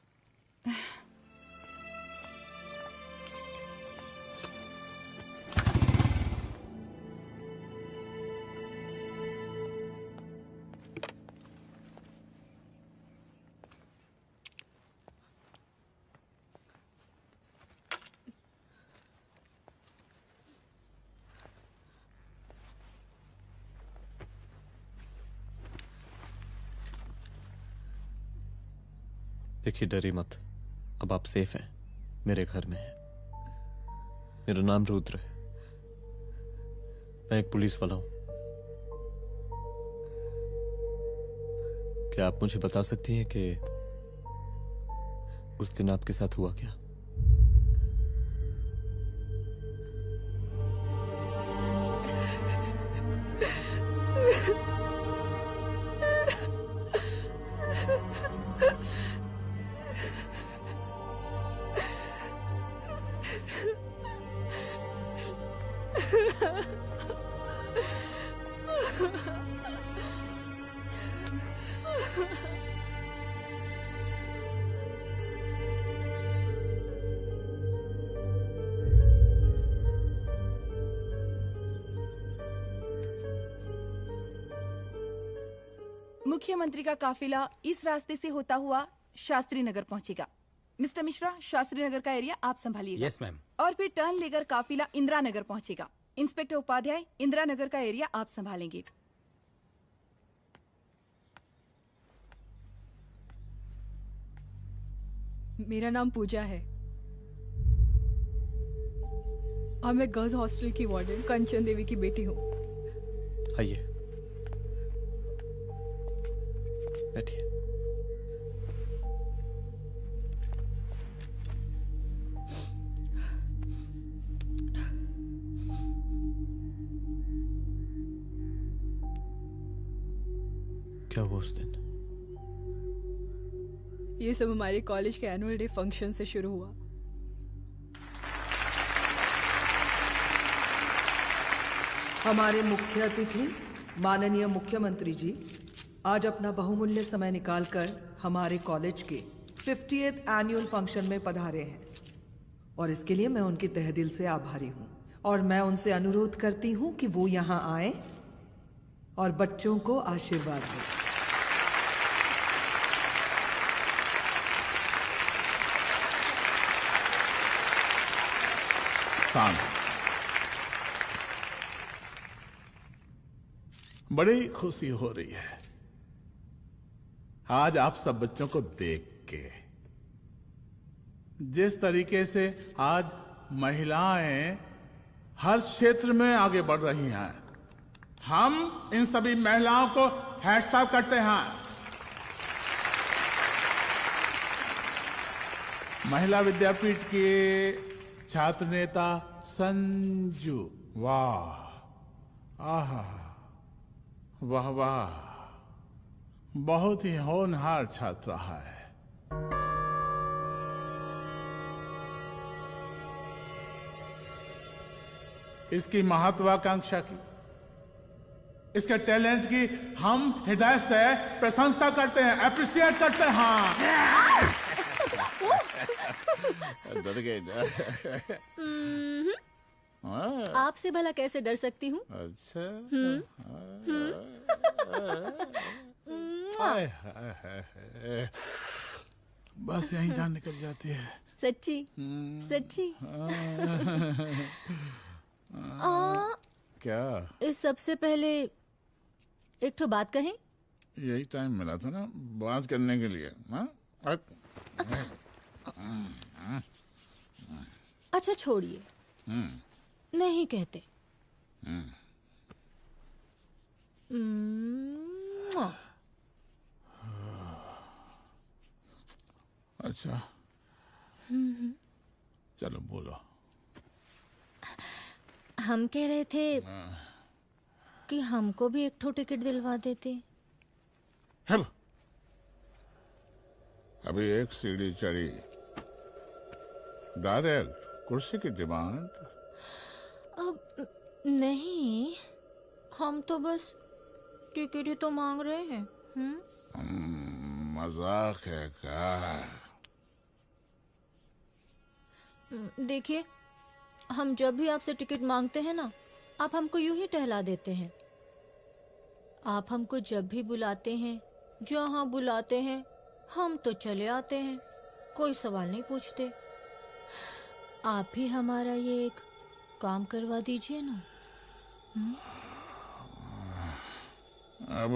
देखिए, डरी मत, अब आप सेफ हैं, मेरे घर में हैं। मेरा नाम रुद्र है, मैं एक पुलिस वाला हूं। क्या आप मुझे बता सकती हैं कि उस दिन आपके साथ हुआ क्या? मुख्यमंत्री का काफिला इस रास्ते से होता हुआ शास्त्री नगर पहुंचेगा। मिस्टर मिश्रा, शास्त्री नगर का एरिया आप संभालिएगा। Yes ma'am. और फिर टर्न लेकर काफिला इंदिरा नगर पहुंचेगा। इंस्पेक्टर उपाध्याय, इंदिरा नगर का एरिया आप संभालेंगे। मेरा नाम पूजा है और मैं गर्ल्स हॉस्टल की वार्डन कंचन देवी की बेटी हूँ। आइए, बैठिए। क्या हुआ उस दिन? ये सब हमारे कॉलेज के एनुअल डे फंक्शन से शुरू हुआ। हमारे मुख्य अतिथि माननीय मुख्यमंत्री जी आज अपना बहुमूल्य समय निकालकर हमारे कॉलेज के 50th एनुअल फंक्शन में पधारे हैं और इसके लिए मैं उनकी तहे दिल से आभारी हूँ और मैं उनसे अनुरोध करती हूँ कि वो यहाँ आए और बच्चों को आशीर्वाद दें। बड़ी खुशी हो रही है आज आप सब बच्चों को देख के। जिस तरीके से आज महिलाएं हर क्षेत्र में आगे बढ़ रही हैं, हम इन सभी महिलाओं को हैट्स ऑफ करते हैं। महिला विद्यापीठ के छात्र नेता संजू, वाह, आहा, वाह वाह, बहुत ही होनहार छात्रा है। इसकी महत्वाकांक्षा की, इसके टैलेंट की हम हृदय से प्रशंसा करते हैं, अप्रिशिएट करते हैं। डर गए ना? आपसे भला कैसे डर सकती हूँ? अच्छा। बस यहीं जान निकल जाती है। सच्ची सच्ची। क्या? इस सबसे पहले एक ठो बात कहें? यही टाइम मिला था ना बात करने के लिए। अच्छा छोड़िए, नहीं कहते। अच्छा चलो बोलो। हम कह रहे थे कि हमको भी एक ठो टिकट दिलवा देते। अभी एक सीढ़ी चढ़ी, डायरेक्ट कुर्सी की डिमांड। अब नहीं, हम तो बस टिकट ही तो मांग रहे हैं। मजाक है क्या? देखिए, हम जब भी आपसे टिकट मांगते हैं ना, आप हमको यूं ही टहला देते हैं। आप हमको जब भी बुलाते हैं, जहाँ बुलाते हैं, हम तो चले आते हैं, कोई सवाल नहीं पूछते। आप ही हमारा ये एक काम करवा दीजिए ना। अब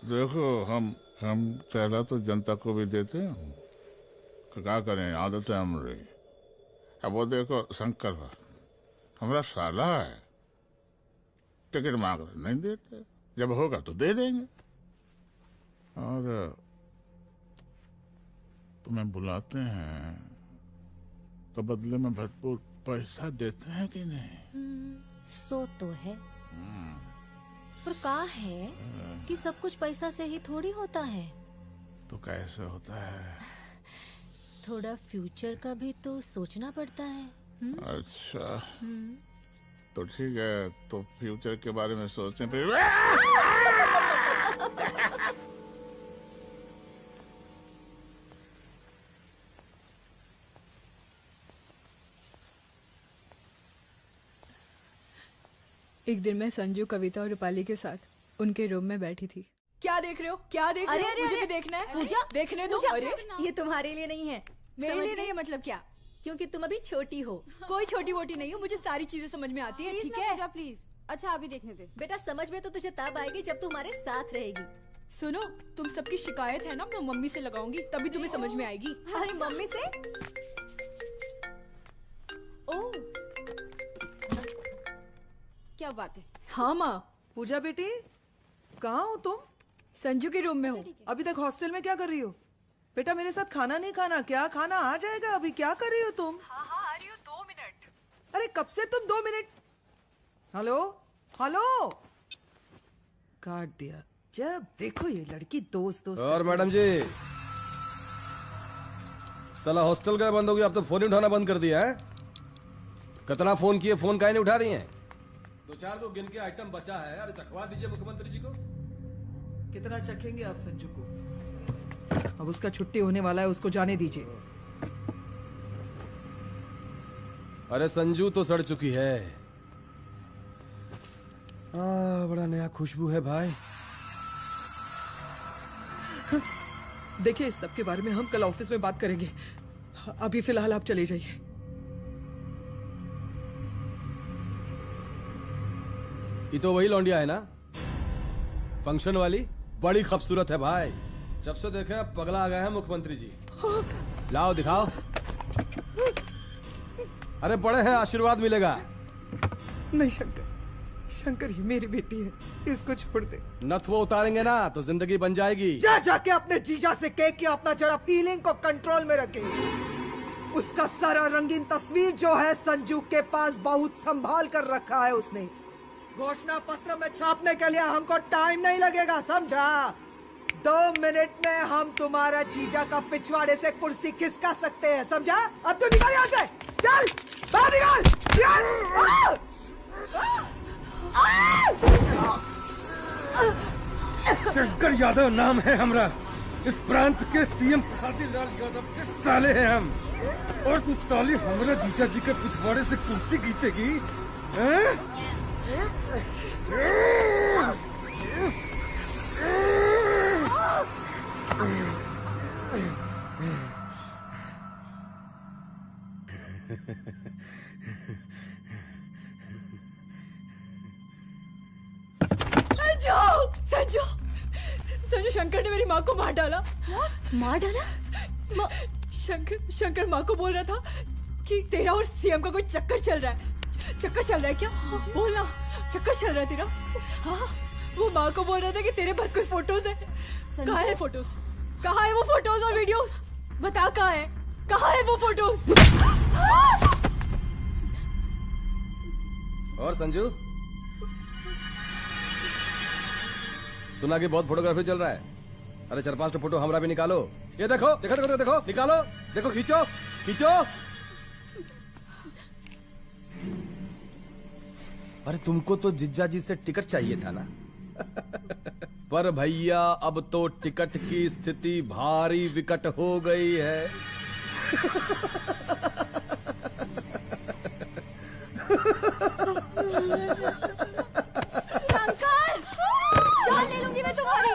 देखो, हम टहला तो जनता को भी देते हैं, क्या करें, आदत है हमारी। अब वो देखो शंकर हमारा साला है, टिकट मांग रहे नहीं देते, जब होगा तो दे देंगे। और तुम्हें बुलाते हैं तो बदले में भरपूर पैसा देते हैं कि नहीं? सो तो है, पर का है कि सब कुछ पैसा से ही थोड़ी होता है। तो कैसे होता है? थोड़ा फ्यूचर का भी तो सोचना पड़ता है। अच्छा तो ठीक है, तो फ्यूचर के बारे में सोचते फिर। एक दिन मैं संजू, कविता और रूपाली के साथ उनके रूम में बैठी थी। क्या देख रहे हो? क्या देख रहे हो? मुझे भी देखना है। पूजा, देखने दो। अरे ये तुम्हारे लिए नहीं है। मेरे समझ लिए गई? नहीं है मतलब क्या? क्योंकि तुम अभी छोटी हो। कोई छोटी वोटी नहीं हो, मुझे सारी चीजें समझ में आती है। ठीक है पूजा प्लीज। अच्छा अभी देखने दे। बेटा समझ में तो तुझे तब आएगी जब तू हमारे साथ रहेगी। सुनो, तुम सबकी शिकायत है ना, मैं मम्मी से लगाऊंगी, तभी तुम्हें समझ में आएगी। अरे मम्मी से? ओह क्या बात है। हाँ माँ। पूजा बेटी कहाँ हो तुम? संजू के रूम में हूँ। अभी तक हॉस्टल में क्या कर रही हो? बेटा मेरे साथ खाना नहीं खाना क्या? खाना आ जाएगा, अभी क्या कर रही हो तुम? हाँ आ रही हूँ, 2 मिनट। अरे कब से तुम 2 मिनट? हेलो हेलो, काट दिया। जब देखो ये लड़की दोस्त दोस्त। और मैडम जी, साला हॉस्टल का बंद हो गया, अब तो फोन ही उठाना बंद कर दिया है। कितना फोन किए, फोन काहे नहीं उठा रही हैं? 2-4 को गिन के आइटम बचा है, अरे चखवा दीजिए मुख्यमंत्री जी को। कितना चखेंगे आप संजू को? अब उसका छुट्टी होने वाला है, उसको जाने दीजिए। अरे संजू तो सड़ चुकी है। बड़ा नया खुशबू है भाई। देखिए इस सब के बारे में हम कल ऑफिस में बात करेंगे, अभी फिलहाल आप चले जाइए। ये तो वही लौंडिया है ना, फंक्शन वाली? बड़ी खूबसूरत है भाई, जब से देखे पगला आ गए हैं मुख्यमंत्री जी। लाओ दिखाओ। अरे बड़े हैं, आशीर्वाद मिलेगा। नहीं शंकर, शंकर ये मेरी बेटी है, इसको छोड़ दे। नथ वो उतारेंगे ना तो जिंदगी बन जाएगी। जा जाके अपने जीजा से कह के अपना जरा फीलिंग को कंट्रोल में रखे। उसका सारा रंगीन तस्वीर जो है संजू के पास बहुत संभाल कर रखा है उसने। घोषणा पत्र में छापने के लिए हमको टाइम नहीं लगेगा, समझा? 2 मिनट में हम तुम्हारा जीजा का पिछवाड़े से कुर्सी खिसका सकते हैं, समझा? अब तो निकल यहाँ से, चल बाहर निकल। शंकर यादव नाम है हमरा, इस प्रांत के सीएम प्रसादीलाल यादव के साले हैं हम, और तू साली हमरा जीजा जी के पिछवाड़े से कुर्सी खींचेगी? संजू, संजू शंकर ने मेरी माँ को मार डाला। मार डाला? शंकर माँ को बोल रहा था कि तेरा और सीएम का कोई चक्कर चल रहा है। चक्कर चल रहा है क्या? बोलना, चक्कर चल रहा है तेरा? हाँ, वो माँ को बोल रहा था कि तेरे पास कोई फोटोज है। कहाँ है फोटोज? कहाँ है वो फोटोज और वीडियोस? बता कहाँ है? कहाँ है वो फोटोज? और संजू, सुना कि बहुत फोटोग्राफी चल रहा है। अरे 4-5 फोटो हमरा भी निकालो। ये देखो देखो देखो देखो, निकालो, देखो, खींचो खींचो। अरे तुमको तो जिज्जा जी से टिकट चाहिए था ना। पर भैया अब तो टिकट की स्थिति भारी विकट हो गई है। शंकर, जान ले लूंगी मैं तुम्हारी।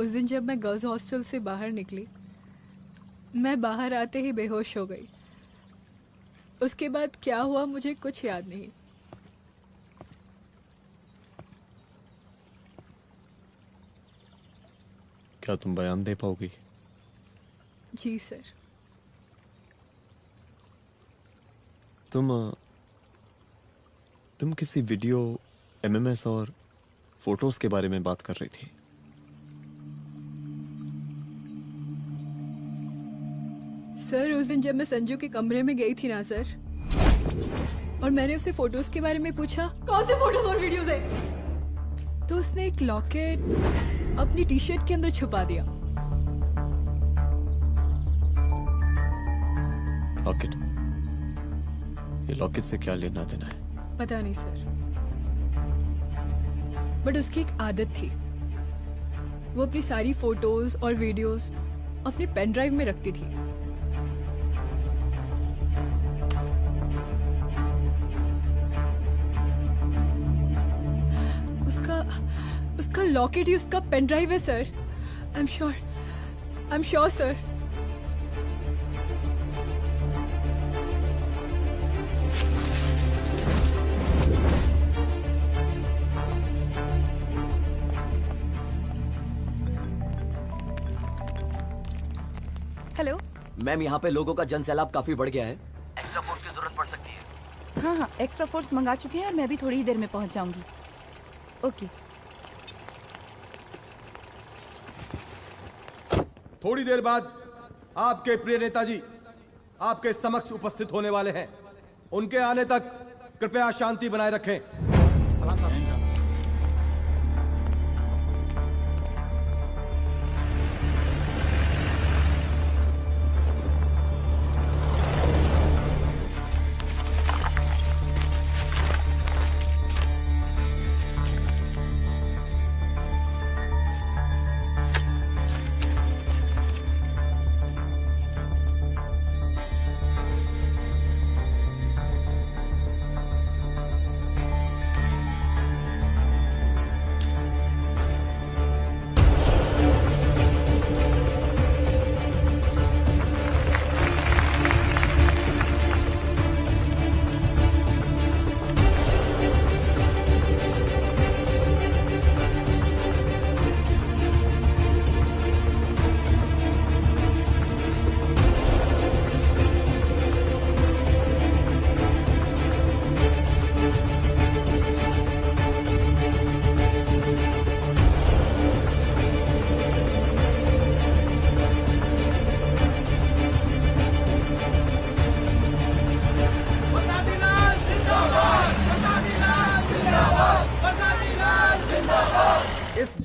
उस दिन जब मैं गर्ल्स हॉस्टल से बाहर निकली, मैं बाहर आते ही बेहोश हो गई। उसके बाद क्या हुआ मुझे कुछ याद नहीं। क्या तुम बयान दे पाओगी? जी सर। तुम किसी वीडियो, एमएमएस और फोटोज के बारे में बात कर रही थी। सर उस दिन जब मैं संजू के कमरे में गई थी ना सर, और मैंने उससे फोटोज के बारे में पूछा कौन से फोटोज और वीडियोज है, तो उसने एक लॉकेट अपनी टी शर्ट के अंदर छुपा दिया। लॉकेट? ये लॉकेट से क्या लेना देना है? पता नहीं सर, बट उसकी एक आदत थी, वो अपनी सारी फोटोज और वीडियोस अपने पेन ड्राइव में रखती थी। उसका लॉकेट ही उसका पेन ड्राइव है sir. I am sure sir. Hello ma'am, यहाँ पे लोगों का जनसैलाब काफी बढ़ गया है। एक्स्ट्रा फोर्स की जरूरत पड़ सकती है। हाँ हाँ, एक्स्ट्रा फोर्स मंगा चुके हैं और मैं भी थोड़ी ही देर में पहुंच जाऊंगी। ओके। थोड़ी देर बाद आपके प्रिय नेताजी आपके समक्ष उपस्थित होने वाले हैं। उनके आने तक कृपया शांति बनाए रखें।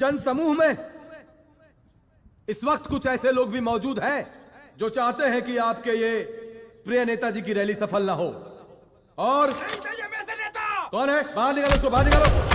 जन समूह में इस वक्त कुछ ऐसे लोग भी मौजूद हैं जो चाहते हैं कि आपके ये प्रिय नेताजी की रैली सफल ना हो। और कौन है? बाहर निकालो उसको, बाहर निकालो।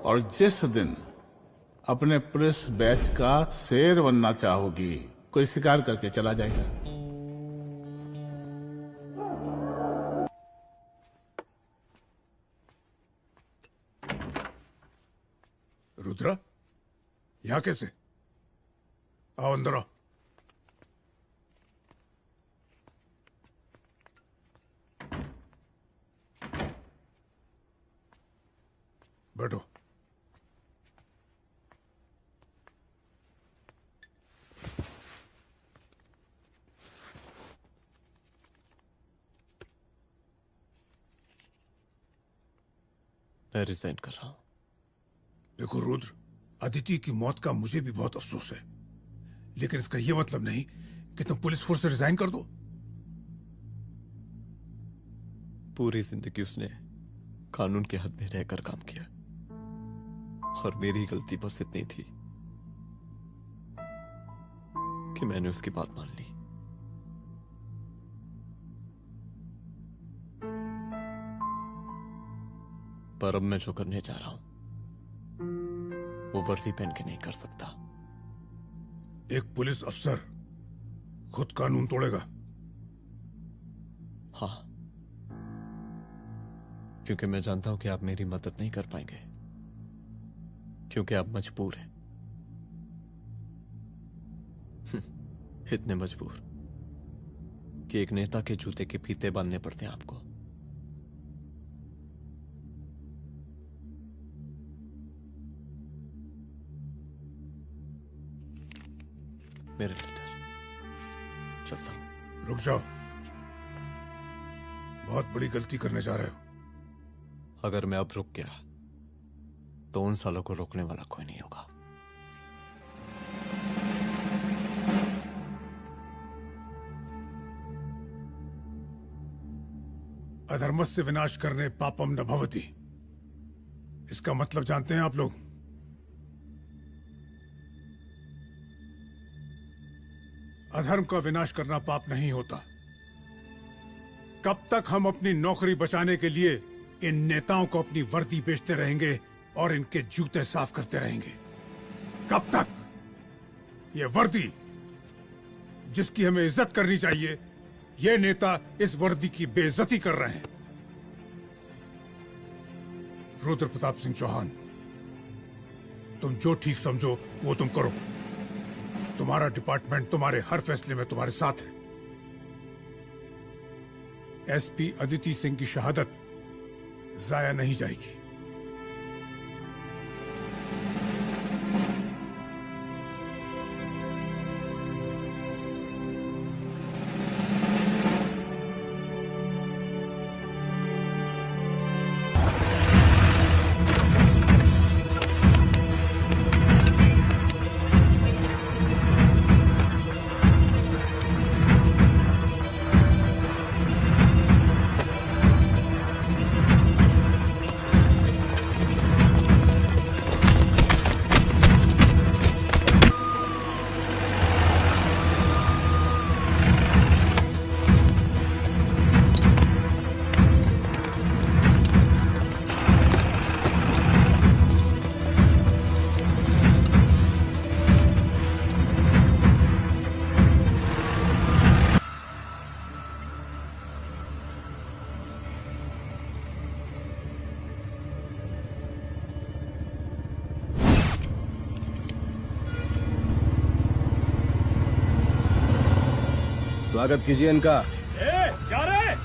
और जिस दिन अपने पुलिस बैच का शेर बनना चाहोगी, कोई शिकार करके चला जाएगा। रुद्रा, यहाँ कैसे? आओ अंदर आओ। बैठो। मैं रिजाइन कर रहा हूं। देखो रुद्र, अदिति की मौत का मुझे भी बहुत अफसोस है, लेकिन इसका यह मतलब नहीं कि तुम पुलिस फोर्स से रिजाइन कर दो। पूरी जिंदगी उसने कानून के हद में रहकर काम किया और मेरी गलती बस इतनी थी कि मैंने उसकी बात मान ली। पर अब मैं जो करने जा रहा हूं वो वर्दी पहन के नहीं कर सकता। एक पुलिस अफसर खुद कानून तोड़ेगा? हाँ, क्योंकि मैं जानता हूं कि आप मेरी मदद नहीं कर पाएंगे, क्योंकि आप मजबूर हैं। इतने मजबूर कि एक नेता के जूते के फीते बांधने पड़ते हैं आपको। मेरे लेटर, चलता हूं। रुक जाओ, बहुत बड़ी गलती करने जा रहे हो। अगर मैं अब रुक गया तो उन सालों को रोकने वाला कोई नहीं होगा। अधर्मस्य विनाश करने पापम न भवति, इसका मतलब जानते हैं आप लोग? अधर्म का विनाश करना पाप नहीं होता। कब तक हम अपनी नौकरी बचाने के लिए इन नेताओं को अपनी वर्दी बेचते रहेंगे और इनके जूते साफ करते रहेंगे? कब तक? ये वर्दी जिसकी हमें इज्जत करनी चाहिए, ये नेता इस वर्दी की बेइज्जती कर रहे हैं। रुद्र प्रताप सिंह चौहान, तुम जो ठीक समझो वो तुम करो। तुम्हारा डिपार्टमेंट तुम्हारे हर फैसले में तुम्हारे साथ है। एसपी अदिति सिंह की शहादत जाया नहीं जाएगी। स्वागत कीजिए इनका। जा रहे?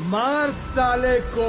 मार साले को।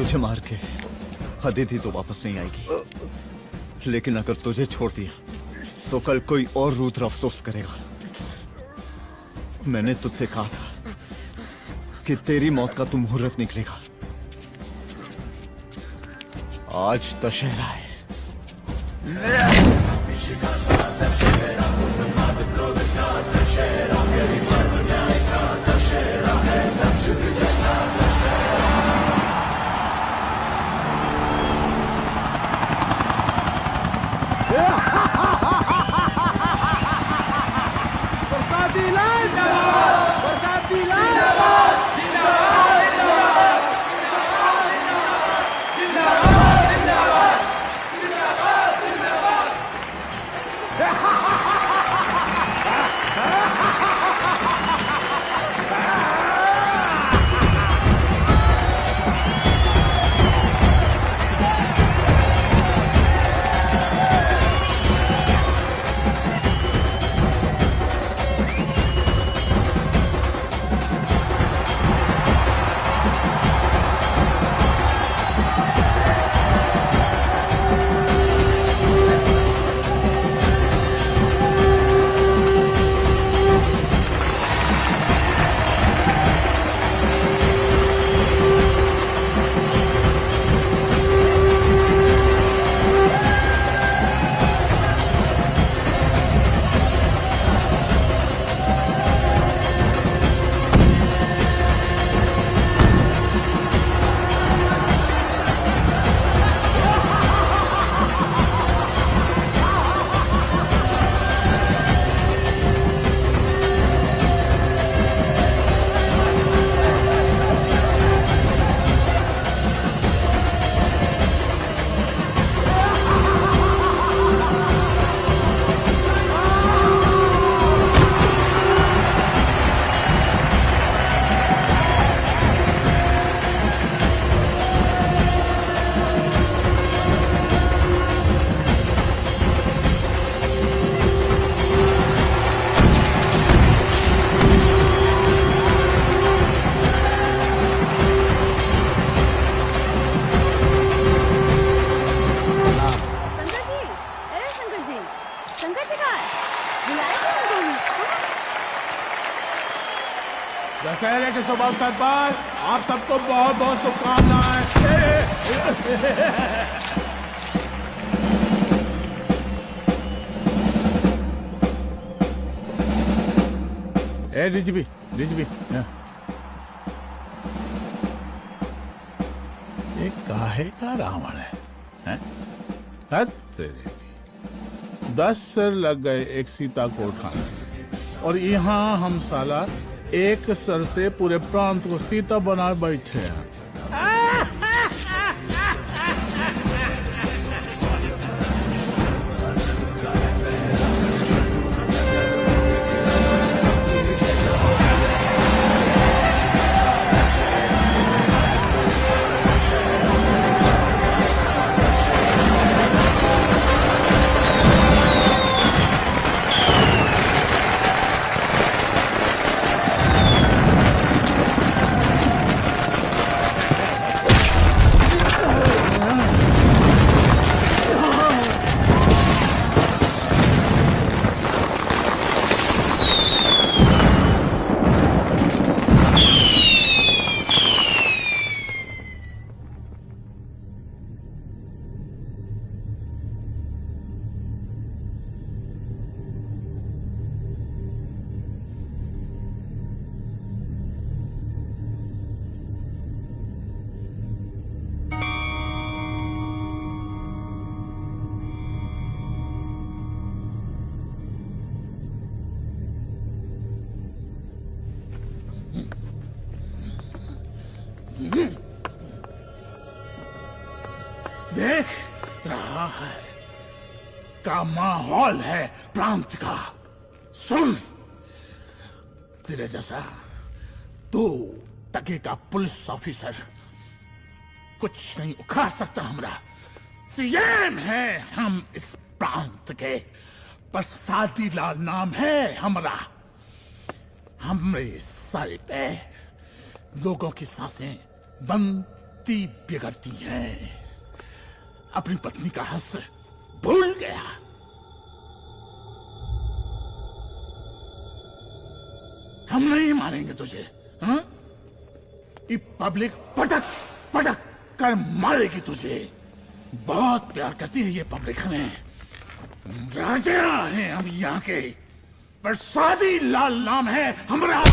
तुझे मार के अदिति तो वापस नहीं आएगी, लेकिन अगर तुझे छोड़ दिया तो कल कोई और रुद्र अफसोस करेगा। मैंने तुझसे कहा था कि तेरी मौत का तू मुहूर्त निकलेगा। आज दशहरा है। बरसाती लाल बरसाती लाल जिंदाबाद जिंदाबाद जिंदाबाद जिंदाबाद जिंदाबाद दशहरे के शुभ अवसर पर आप सबको बहुत बहुत शुभकामनाएं। ए डीजीपी ये काहे का रावण है? हद तेरे की। 10 सिर लग गए एक सीता को उठाने, और यहाँ हम साला एक सर से पूरे प्रांत को सीता बना बैठे हैं। देख रहा है का माहौल है प्रांत का। सुन, तेरे जैसा 2 टके का पुलिस ऑफिसर कुछ नहीं उखाड़ सकता। हमारा सीएम है हम इस प्रांत के, बरसाती लाल नाम है हमारा। हमरे सारे पे लोगों की सांसें बंद पति बिगड़ती है, अपनी पत्नी का हक भूल गया। हम नहीं मारेंगे तुझे, हाँ? ये पब्लिक पटक पटक कर मारेगी तुझे। बहुत प्यार करती है ये पब्लिक हमें। राजा हैं हम यहाँ के, प्रसादी लाल नाम है हमारा।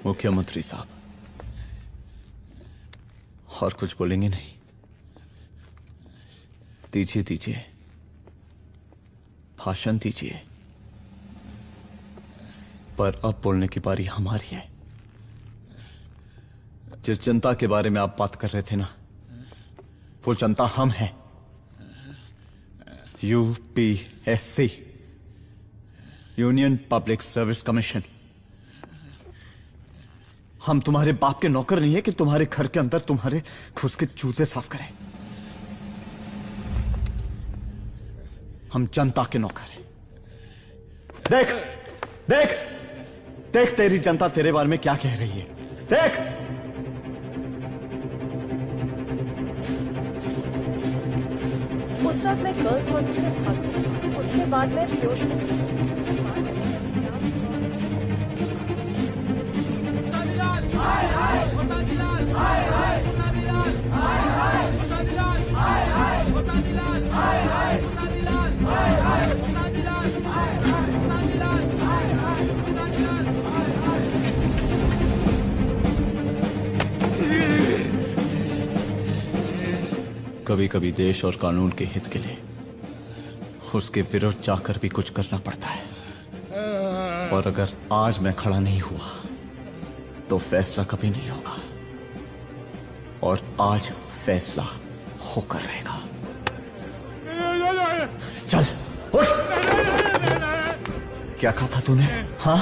मुख्यमंत्री साहब, और कुछ बोलेंगे नहीं? दीजिए दीजिए, भाषण दीजिए। पर अब बोलने की बारी हमारी है। जिस जनता के बारे में आप बात कर रहे थे ना, वो जनता हम हैं। UPSC, union public service commission. हम तुम्हारे बाप के नौकर नहीं है कि तुम्हारे घर के अंदर तुम्हारे घुस के जूते साफ करें। हम जनता के नौकर हैं। देख देख देख, तेरी जनता तेरे बारे में क्या कह रही है। देख, उस रात मैं गर्ल्स हॉस्टल में भागी, उसके बाद मैं बेहोश हो गई। कभी कभी देश और कानून के हित के लिए उसके विरुद्ध जाकर भी कुछ करना पड़ता है। और अगर आज मैं खड़ा नहीं हुआ तो फैसला कभी नहीं होगा, और आज फैसला होकर रहेगा। चल उठ। क्या कहा था तूने? हाँ,